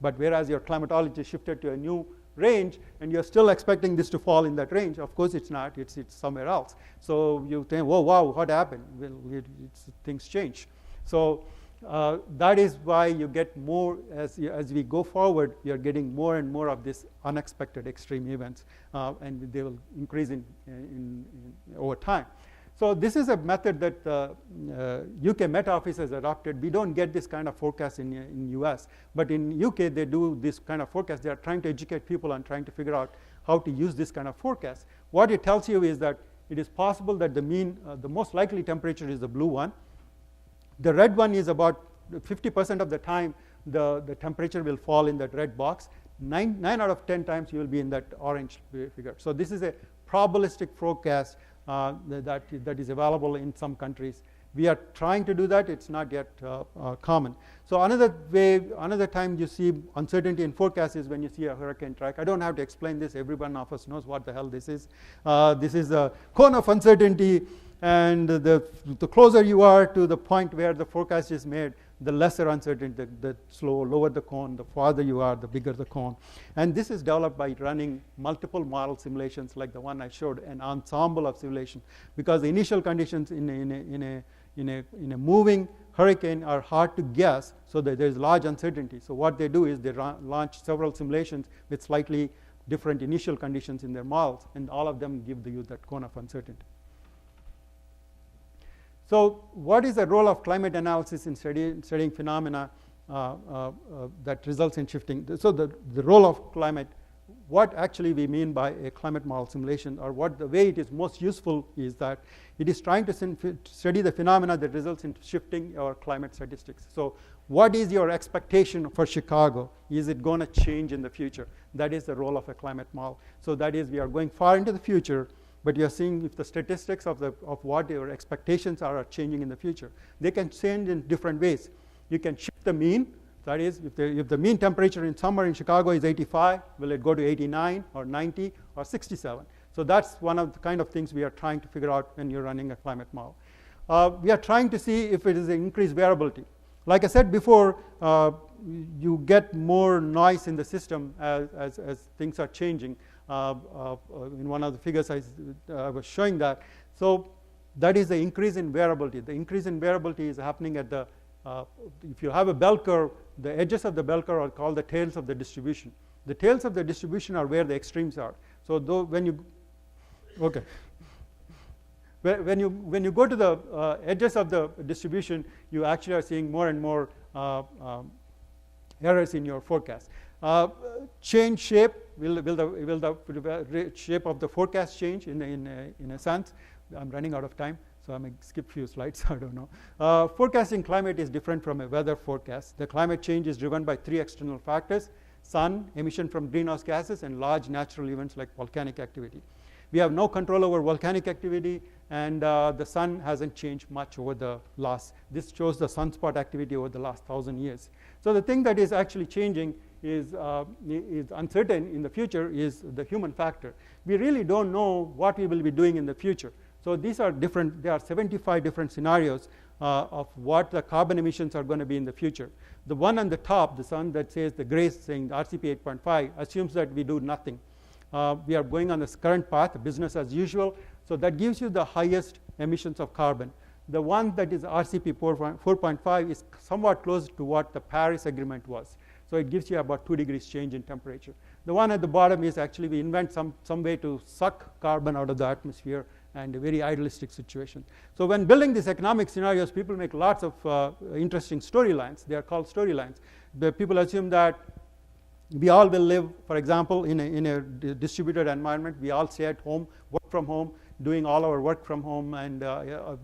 but whereas your climatology shifted to a new range and you're still expecting this to fall in that range, of course it's not, it's somewhere else. So you think, whoa, wow, what happened? Well, things change. So that is why you get more, as we go forward, you're getting more and more of these unexpected extreme events, and they will increase in over time. So this is a method that UK Met Office has adopted. We don't get this kind of forecast in US, but in UK they do this kind of forecast. They are trying to educate people and trying to figure out how to use this kind of forecast. What it tells you is that it is possible that the most likely temperature is the blue one. The red one is about 50% of the time the temperature will fall in that red box. 9 out of 10 times you will be in that orange figure. So this is a probabilistic forecast that is available in some countries. We are trying to do that. It's not yet common. So another time you see uncertainty in forecast is when you see a hurricane track. I don't have to explain this. Everyone of us knows what the hell this is. This is a cone of uncertainty. And the closer you are to the point where the forecast is made, the lesser uncertainty, the lower the cone, the farther you are, the bigger the cone. And this is developed by running multiple model simulations like the one I showed, an ensemble of simulations, because the initial conditions in a moving hurricane are hard to guess, so that there's large uncertainty. So what they do is they launch several simulations with slightly different initial conditions in their models, and all of them give you that cone of uncertainty. So what is the role of climate analysis in studying phenomena that results in shifting? So the role of climate, what actually we mean by a climate model simulation, or what the way it is most useful is that it is trying to study the phenomena that results in shifting our climate statistics. So what is your expectation for Chicago? Is it going to change in the future? That is the role of a climate model. So that is, we are going far into the future, but you're seeing if the statistics of what your expectations are changing in the future. They can change in different ways. You can shift the mean. That is, if the mean temperature in summer in Chicago is 85, will it go to 89 or 90 or 67? So that's one of the kind of things we are trying to figure out when you're running a climate model. We are trying to see if it is an increased variability. Like I said before, you get more noise in the system as things are changing. In one of the figures I was showing that. So that is the increase in variability. The increase in variability is happening at the, if you have a bell curve, the edges of the bell curve are called the tails of the distribution. The tails of the distribution are where the extremes are. So when you go to the edges of the distribution, you actually are seeing more and more errors in your forecast. Change shape, will the shape of the forecast change in a sense? I'm running out of time, so I may skip a few slides, I don't know. Forecasting climate is different from a weather forecast. The climate change is driven by 3 external factors: sun, emission from greenhouse gases, and large natural events like volcanic activity. We have no control over volcanic activity, and the sun hasn't changed much over the last, this shows the sunspot activity over the last 1,000 years. So the thing that is actually changing is uncertain in the future is the human factor. We really don't know what we will be doing in the future. So these are different, there are 75 different scenarios of what the carbon emissions are going to be in the future. The one on the top, the one that says the gray saying the RCP 8.5, assumes that we do nothing. We are going on this current path, business as usual. So that gives you the highest emissions of carbon. The one that is RCP 4.5 is somewhat close to what the Paris Agreement was. So it gives you about 2 degrees change in temperature. The one at the bottom is actually we invent some way to suck carbon out of the atmosphere, and a very idealistic situation. So when building these economic scenarios, people make lots of interesting storylines. They are called storylines. The people assume that we all will live, for example, in a distributed environment. We all stay at home, work from home, doing all our work from home, and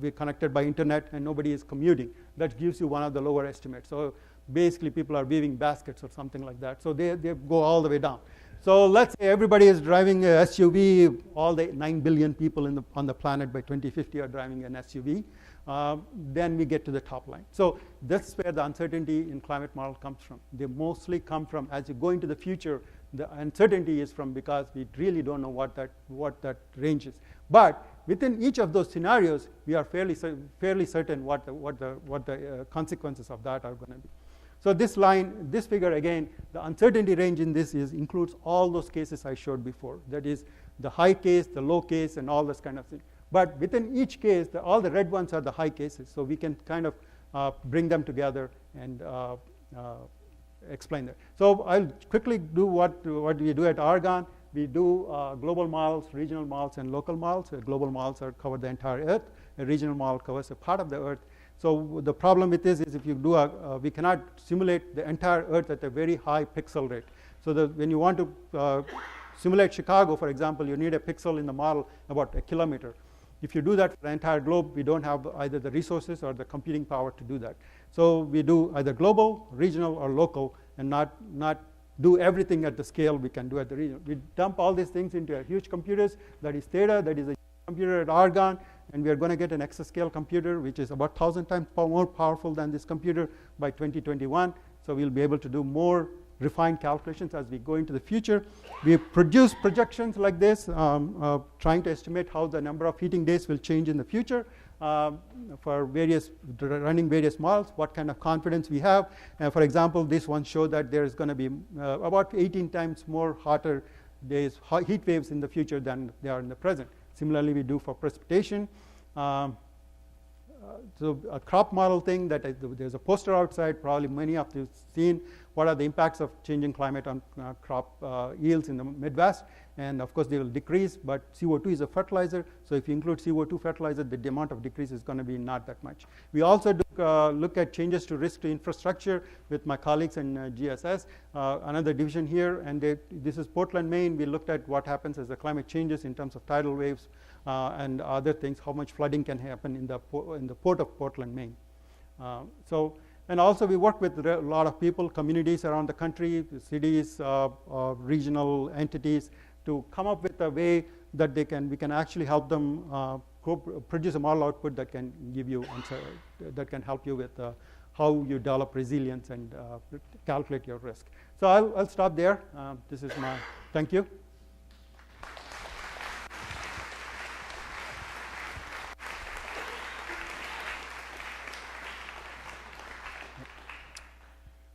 we're connected by internet, and nobody is commuting. That gives you one of the lower estimates. So basically, people are weaving baskets or something like that. So they go all the way down. So let's say everybody is driving a SUV. All the 9 billion people on the planet by 2050 are driving an SUV. Then we get to the top line. So that's where the uncertainty in climate model comes from. They mostly come from, as you go into the future, the uncertainty is from because we really don't know what that range is. But within each of those scenarios, we are fairly certain what the consequences of that are going to be. So this line, this figure again, the uncertainty range in this includes all those cases I showed before. That is the high case, the low case, and all this kind of thing. But within each case, all the red ones are the high cases. So we can kind of bring them together and explain that. So I'll quickly do what we do at Argonne. We do global models, regional models, and local models. Global models cover the entire Earth. A regional model covers a part of the Earth. So the problem with this is if you do we cannot simulate the entire Earth at a very high pixel rate. So when you want to simulate Chicago, for example, you need a pixel in the model about 1 kilometer. If you do that for the entire globe, we don't have either the resources or the computing power to do that. So we do either global, regional, or local, and not do everything at the scale we can do at the region. We dump all these things into a huge computers. That is Theta, that is a computer at Argonne, and we are going to get an Exascale computer, which is about 1,000 times more powerful than this computer by 2021. So we'll be able to do more refined calculations as we go into the future. We produce projections like this, trying to estimate how the number of heating days will change in the future for running various models, what kind of confidence we have. For example, this one showed that there is going to be about 18 times more hotter days, heat waves in the future than they are in the present. Similarly, we do for precipitation. So a crop model thing that there's a poster outside, probably many of you have seen. What are the impacts of changing climate on crop yields in the Midwest? And of course, they will decrease, but CO2 is a fertilizer. So if you include CO2 fertilizer, the amount of decrease is going to be not that much. We also look at changes to risk to infrastructure with my colleagues in GSS, another division here. And this is Portland, Maine. We looked at what happens as the climate changes in terms of tidal waves and other things, how much flooding can happen in the port of Portland, Maine. And also we work with a lot of people, communities around the country, cities, regional entities, to come up with a way that we can actually help them produce a model output that can give you that can help you with how you develop resilience and calculate your risk. So I'll stop there. This is my thank you.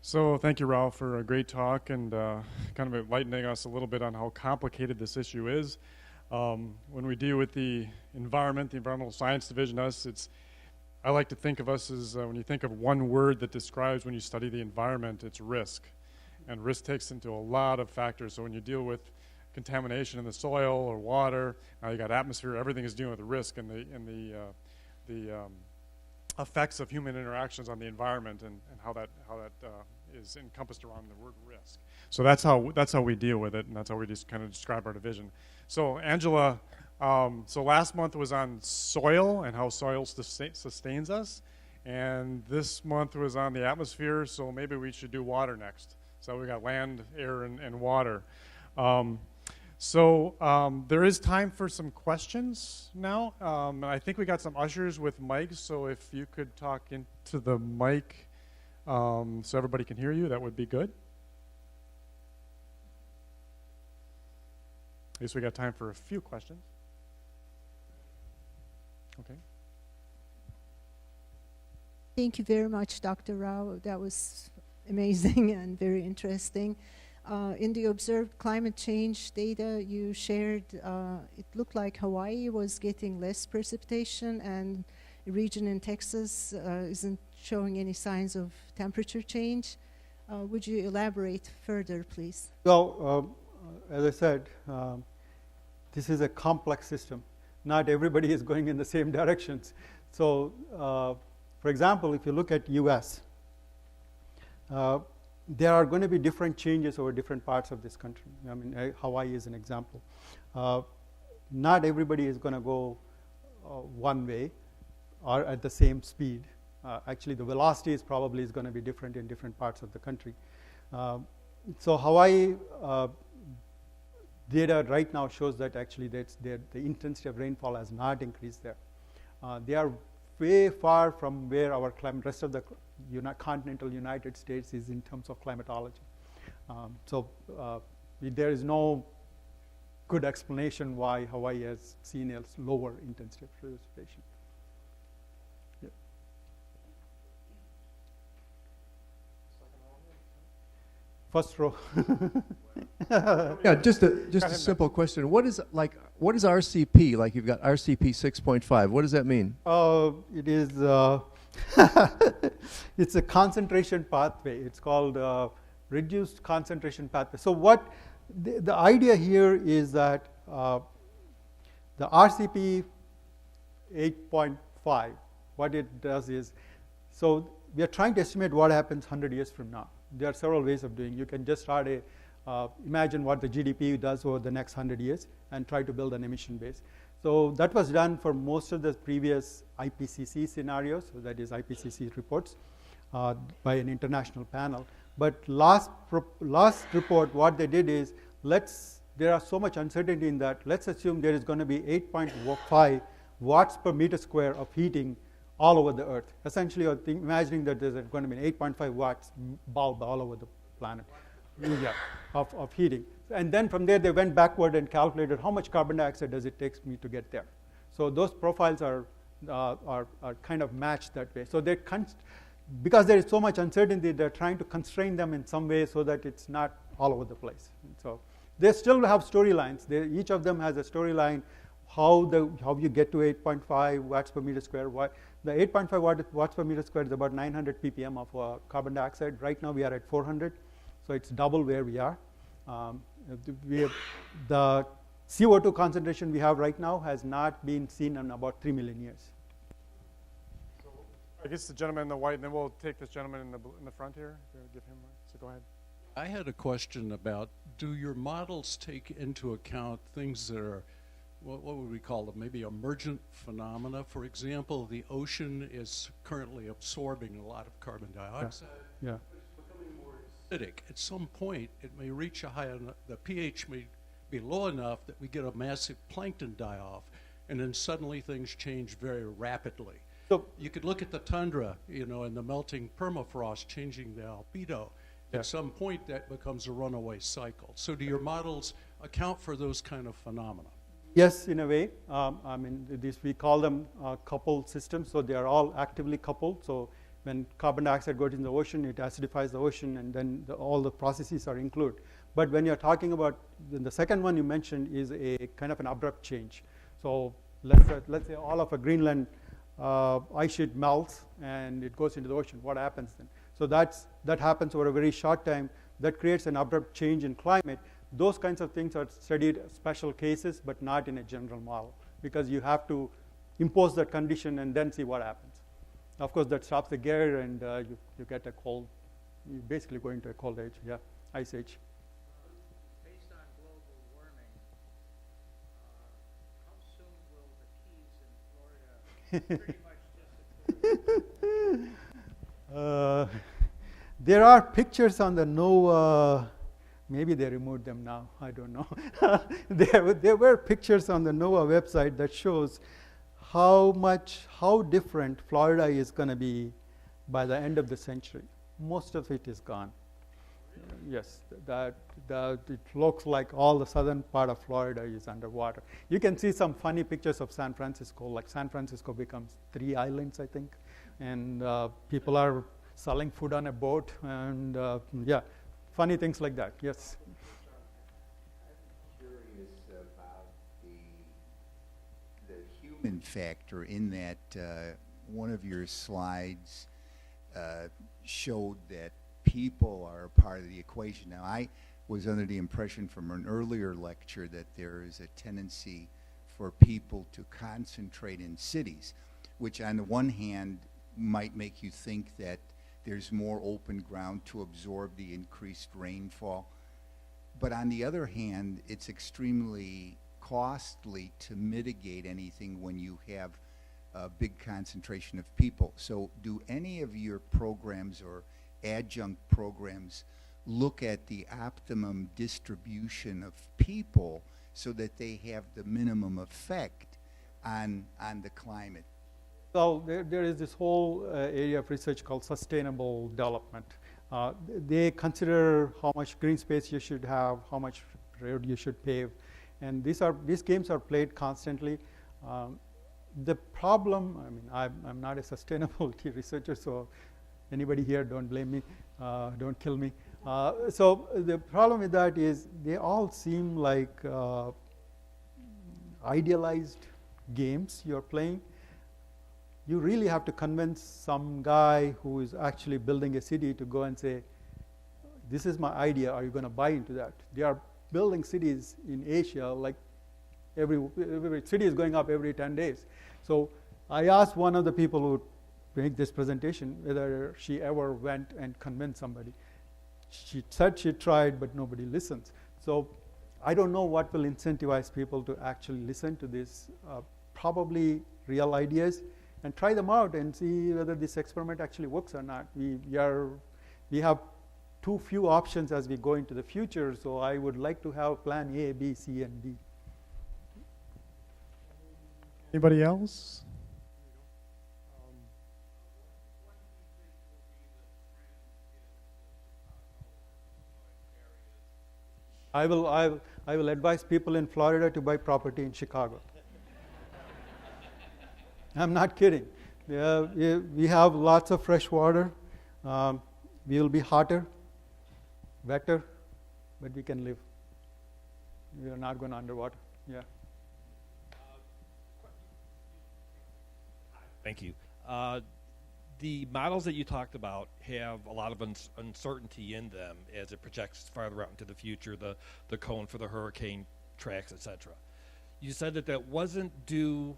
So thank you, Rao, for a great talk and kind of enlightening us a little bit on how complicated this issue is. When we deal with the environment, the environmental science division, I like to think of us as when you think of one word that describes when you study the environment, it's risk. And risk takes into a lot of factors. So when you deal with contamination in the soil or water, now you got atmosphere, everything is dealing with the risk and the effects of human interactions on the environment and how that is encompassed around the word risk. So that's how we deal with it, and that's how we just kind of describe our division. So Angela, so last month was on soil and how soil sustains us, and this month was on the atmosphere, so maybe we should do water next. So we got land, air, and water. There is time for some questions now. I think we got some ushers with mics, so if you could talk into the mic so everybody can hear you, that would be good. I guess we got time for a few questions. Okay. Thank you very much, Dr. Rao. That was amazing and very interesting. In the observed climate change data you shared, it looked like Hawaii was getting less precipitation, and a region in Texas isn't showing any signs of temperature change. Would you elaborate further, please? Well, as I said, this is a complex system. Not everybody is going in the same directions. So, for example, if you look at US, there are going to be different changes over different parts of this country. I mean, Hawaii is an example. Not everybody is going to go one way or at the same speed. Actually, the velocity is probably going to be different in different parts of the country. So Hawaii data right now shows that actually the intensity of rainfall has not increased there. They are way far from where our rest of the continental United States is in terms of climatology. So there is no good explanation why Hawaii has seen a lower intensity of precipitation. Yeah. First row. Yeah, just a simple question. What is RCP? Like you've got RCP 6.5. What does that mean? It is it's a concentration pathway. It's called reduced concentration pathway. So what the idea here is that the RCP 8.5, what it does is, so we are trying to estimate what happens 100 years from now. There are several ways of doing. You can just start imagine what the GDP does over the next 100 years and try to build an emission base. So that was done for most of the previous IPCC scenarios, so that is IPCC reports by an international panel. But last report, what they did is, there are so much uncertainty in that, let's assume there is going to be 8.5 watts per meter square of heating all over the Earth. Essentially, you're imagining that there's going to be an 8.5 watts bulb all over the planet. Yeah, of heating. And then from there, they went backward and calculated how much carbon dioxide does it take me to get there. So those profiles are kind of matched that way. So because there is so much uncertainty, they're trying to constrain them in some way so that it's not all over the place. And so they still have storylines. Each of them has a storyline, how you get to 8.5 watts per meter square. The 8.5 watts per meter square is about 900 ppm of carbon dioxide. Right now we are at 400, so it's double where we are. The CO2 concentration we have right now has not been seen in about 3 million years. So I guess the gentleman in the white, and then we'll take this gentleman in the front here. Give him. So go ahead. I had a question about, do your models take into account things that are, what would we call them, maybe emergent phenomena? For example, the ocean is currently absorbing a lot of carbon dioxide. Yeah. But it's becoming more acidic. At some point, it may reach a high enough, the pH may be low enough that we get a massive plankton die-off, and then suddenly things change very rapidly. So you could look at the tundra, and the melting permafrost changing the albedo. Yeah. At some point, that becomes a runaway cycle. So do your models account for those kind of phenomena? yes, in a way. I mean, we call them coupled systems, so they are all actively coupled. So when carbon dioxide goes in the ocean, it acidifies the ocean, and then all the processes are included. But when you're talking about the second one you mentioned is a kind of an abrupt change. So let's say all of a Greenland ice sheet melts and it goes into the ocean. What happens then? So that happens over a very short time. That creates an abrupt change in climate. Those kinds of things are studied special cases, but not in a general model, because you have to impose that condition and then see what happens. Of course, that stops the gear, and you get a cold. You basically go into a cold age, yeah, ice age. Based on global warming, how soon will the Keys in Florida pretty much disappear? There are pictures on the NOAA. Maybe they removed them now. I don't know. There were pictures on the NOAA website that shows how different Florida is going to be by the end of the century. Most of it is gone. Yes, it looks like all the southern part of Florida is underwater. You can see some funny pictures of San Francisco, like San Francisco becomes 3 islands, I think, and people are selling food on a boat, and yeah, funny things like that. Yes. I'm curious about the human factor in that one of your slides showed that people are a part of the equation. Now, I was under the impression from an earlier lecture that there is a tendency for people to concentrate in cities, which on the one hand might make you think that there's more open ground to absorb the increased rainfall. But on the other hand, it's extremely costly to mitigate anything when you have a big concentration of people. So do any of your programs or adjunct programs look at the optimum distribution of people so that they have the minimum effect on the climate? Well, there is this whole area of research called sustainable development. They consider how much green space you should have, how much road you should pave, and these games are played constantly. The problem, I mean, I'm not a sustainability researcher, so anybody here, don't blame me, don't kill me. So the problem with that is they all seem like idealized games you're playing. You really have to convince some guy who is actually building a city to go and say, this is my idea, are you going to buy into that? They are building cities in Asia, like every city is going up every 10 days. So I asked one of the people who make this presentation whether she ever went and convinced somebody. She said she tried, but nobody listens. So I don't know what will incentivize people to actually listen to these probably real ideas and try them out and see whether this experiment actually works or not. We have too few options as we go into the future, so I would like to have plan A, B, C, and D. Anybody else? I will advise people in Florida to buy property in Chicago. I'm not kidding. We have lots of fresh water. We will be hotter, wetter, but we can live. We are not going underwater. Yeah. Thank you. The models that you talked about have a lot of uncertainty in them as it projects farther out into the future, the cone for the hurricane tracks, etc. You said that wasn't due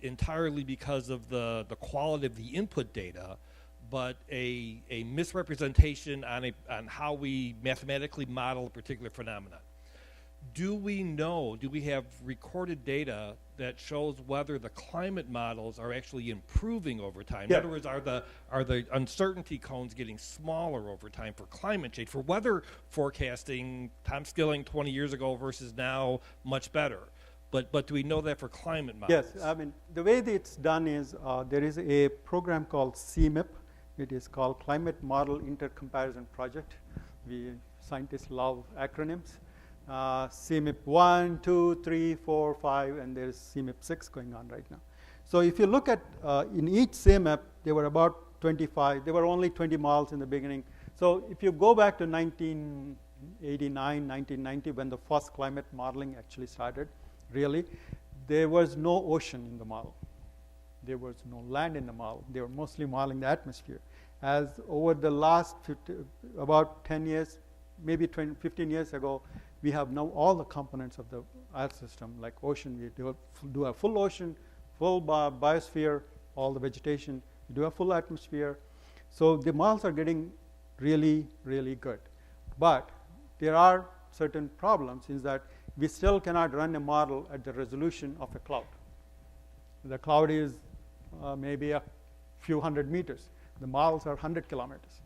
entirely because of the quality of the input data, but a misrepresentation on how we mathematically model a particular phenomenon. Do we have recorded data that shows whether the climate models are actually improving over time? Yeah. In other words, are the uncertainty cones getting smaller over time for climate change? For weather forecasting, Tom Skilling 20 years ago versus now, much better. But do we know that for climate models? Yes, I mean, the way that it's done is there is a program called CMIP. It is called Climate Model Intercomparison Project. We scientists love acronyms. CMIP 1, 2, 3, 4, 5, and there's CMIP 6 going on right now. So if you look at, in each CMIP, there were about 25, there were only 20 models in the beginning. So if you go back to 1989, 1990, when the first climate modeling actually started, really, there was no ocean in the model. There was no land in the model. They were mostly modeling the atmosphere. As over the last about 10 years, maybe 15 years ago, we have now all the components of the Earth system, like ocean. We do a full ocean, full biosphere, all the vegetation. We do a full atmosphere. So the models are getting really, really good. But there are certain problems, is that we still cannot run a model at the resolution of a cloud. The cloud is maybe a few hundred meters. The models are 100 kilometers.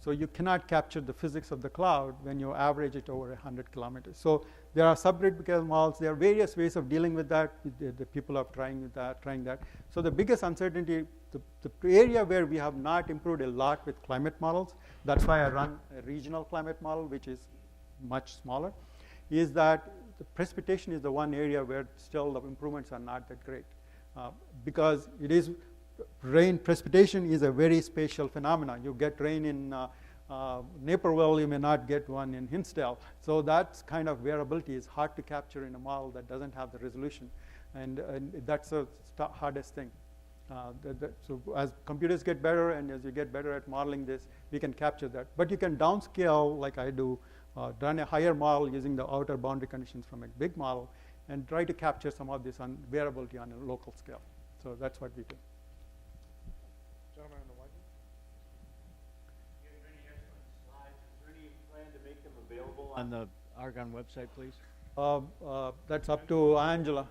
So you cannot capture the physics of the cloud when you average it over 100 kilometers. So there are subgrid models. There are various ways of dealing with that. The people are trying that. So the biggest uncertainty, the area where we have not improved a lot with climate models, that's why I run a regional climate model, which is much smaller, is that the precipitation is the one area where still the improvements are not that great. Because it is precipitation is a very spatial phenomenon. You get rain in Naperville, you may not get one in Hinsdale. So that kind of variability is hard to capture in a model that doesn't have the resolution. And that's the hardest thing. So as computers get better and as you get better at modeling this, we can capture that. But you can downscale, like I do, run a higher model using the outer boundary conditions from a big model and try to capture some of this variability on a local scale. So that's what we do. Gentleman on the white. You have any excellent slides. Is there any plan to make them available on the Argonne website, please? That's up to Angela.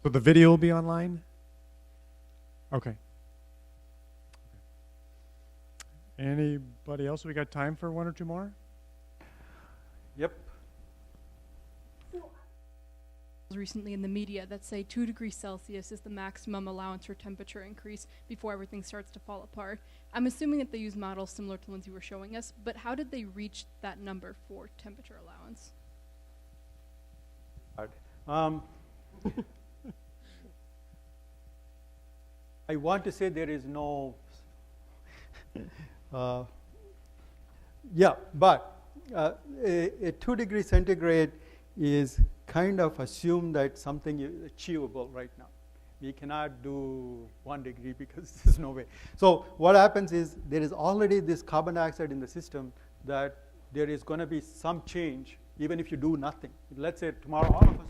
So the video will be online? Okay. Anybody else? We got time for one or two more? Yep. Recently in the media that say 2 degrees Celsius is the maximum allowance for temperature increase before everything starts to fall apart. I'm assuming that they use models similar to the ones you were showing us, but how did they reach that number for temperature allowance? I want to say there is no, yeah, but a 2 degrees centigrade is kind of assumed that something is achievable right now. We cannot do 1 degree because there's no way. So what happens is there is already this carbon dioxide in the system that there is going to be some change even if you do nothing. Let's say tomorrow all of us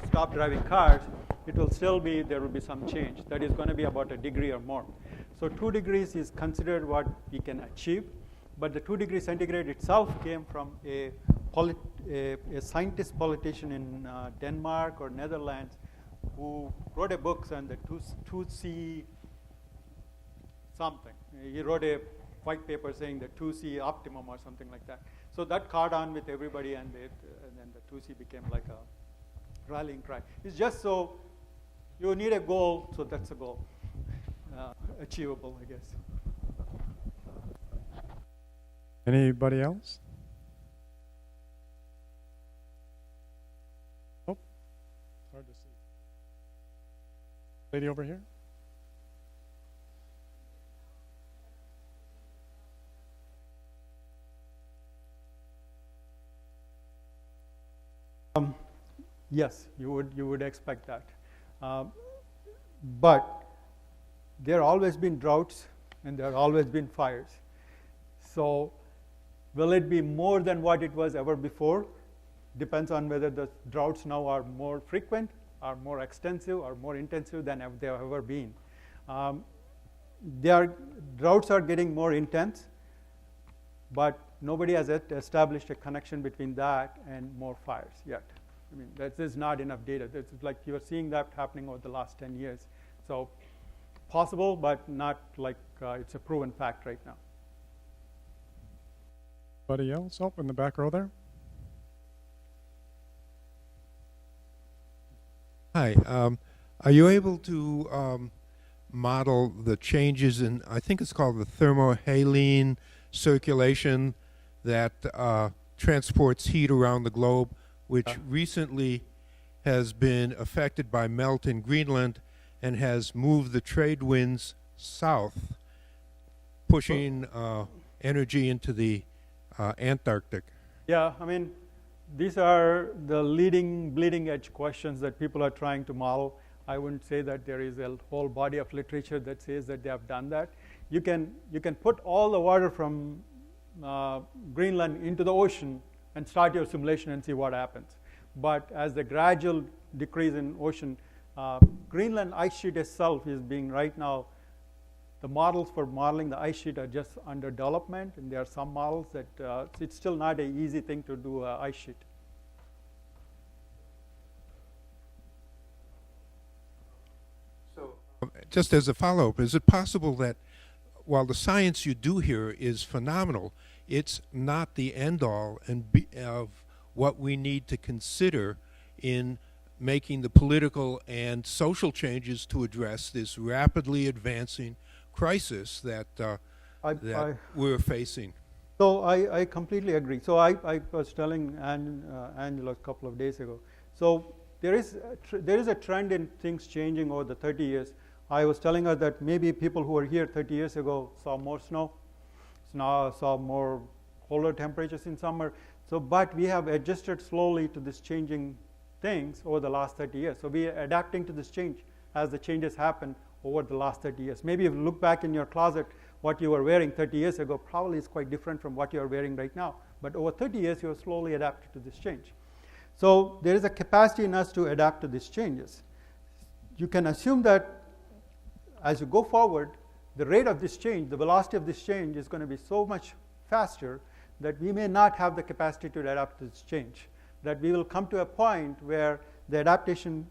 stop driving cars, it will still be, there will be some change. That is going to be about 1 degree or more. So 2 degrees is considered what we can achieve, but the 2 degrees centigrade itself came from a scientist politician in Denmark or Netherlands who wrote a book on the 2C something. He wrote a white paper saying the 2C optimum or something like that. So that caught on with everybody, and then the 2C became like a rallying cry. It's just so you need a goal, so that's a goal. Achievable, I guess. Anybody else? Oh, it's hard to see. Lady over here. Yes, you would expect that. But there have always been droughts and there have always been fires. So will it be more than what it was ever before? Depends on whether the droughts now are more frequent, are more extensive, or more intensive than they have ever been. Droughts are getting more intense, but nobody has established a connection between that and more fires yet. I mean, that is not enough data. It's like you're seeing that happening over the last 10 years. So possible, but not like it's a proven fact right now. Anybody else? Oh, in the back row there. Hi. Are you able to model the changes in, I think it's called the thermohaline circulation that transports heat around the globe, which recently has been affected by melt in Greenland and has moved the trade winds south, pushing energy into the Antarctic? Yeah, I mean, these are the leading bleeding edge questions that people are trying to model. I wouldn't say that there is a whole body of literature that says that they have done that. You can put all the water from Greenland into the ocean and start your simulation and see what happens. But as the gradual decrease in ocean, Greenland ice sheet itself is being right now, the models for modeling the ice sheet are just under development, and there are some models that it's still not an easy thing to do an ice sheet. So, just as a follow-up, is it possible that while the science you do here is phenomenal, it's not the end-all of what we need to consider in making the political and social changes to address this rapidly advancing crisis that we're facing? So I completely agree. So I was telling Angela a couple of days ago. So there is a trend in things changing over the 30 years. I was telling her that maybe people who were here 30 years ago saw more snow, saw more colder temperatures in summer. So, but we have adjusted slowly to this changing things over the last 30 years. So we are adapting to this change as the changes happen over the last 30 years. Maybe if you look back in your closet, what you were wearing 30 years ago probably is quite different from what you are wearing right now. But over 30 years, you have slowly adapted to this change. So there is a capacity in us to adapt to these changes. You can assume that as you go forward, the rate of this change, the velocity of this change is going to be so much faster that we may not have the capacity to adapt to this change. That we will come to a point where the adaptation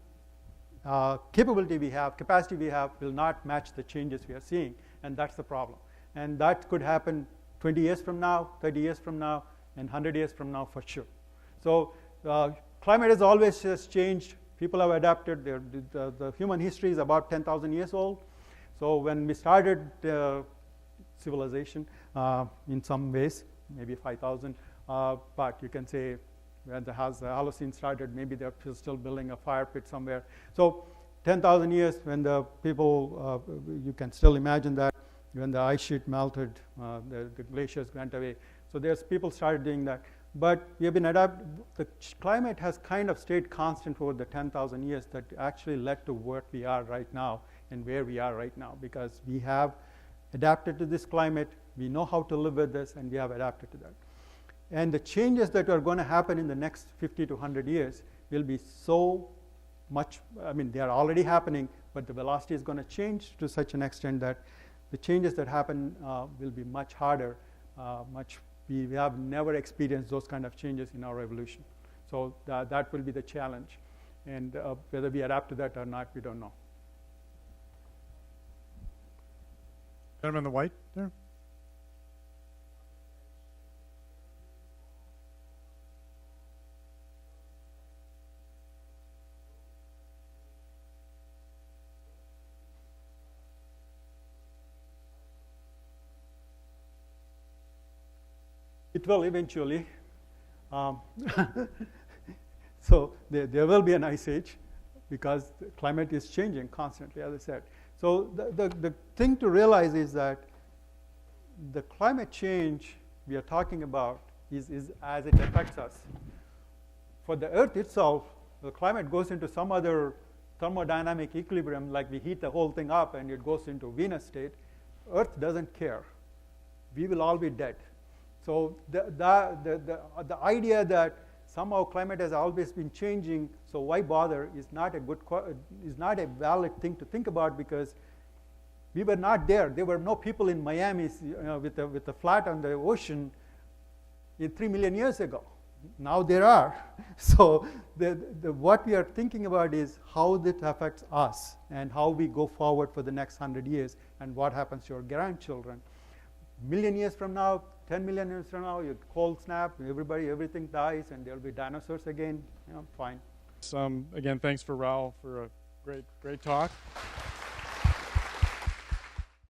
capability we have, capacity we have, will not match the changes we are seeing, and that's the problem. And that could happen 20 years from now, 30 years from now, and 100 years from now for sure. So climate has always just changed. People have adapted. The human history is about 10,000 years old. So when we started civilization, in some ways, maybe 5,000, but you can say when the Holocene started, maybe they're still building a fire pit somewhere. So 10,000 years when the people, you can still imagine that when the ice sheet melted, the glaciers went away. So there's people started doing that. But we have been the climate has kind of stayed constant over the 10,000 years that actually led to what we are right now and where we are right now, because we have adapted to this climate, we know how to live with this, and we have adapted to that. And the changes that are going to happen in the next 50 to 100 years will be so much, I mean, they are already happening, but the velocity is going to change to such an extent that the changes that happen will be much harder, we have never experienced those kind of changes in our evolution. So that will be the challenge. And whether we adapt to that or not, we don't know. Gentleman in the white there. It will eventually. So there will be an ice age because the climate is changing constantly, as I said. So the thing to realize is that the climate change we are talking about is as it affects us. For the Earth itself, the climate goes into some other thermodynamic equilibrium, like we heat the whole thing up and it goes into Venus state. Earth doesn't care. We will all be dead. So the idea that somehow climate has always been changing, so why bother, is not a valid thing to think about, because we were not there. There were no people in Miami with a flat on the ocean 3 million years ago. Now there are. So what we are thinking about is how this affects us and how we go forward for the next 100 years and what happens to our grandchildren. Million years from now, 10 million years from now, you cold snap, everything dies, and there'll be dinosaurs again. Fine. Again, thanks for Rao for a great talk.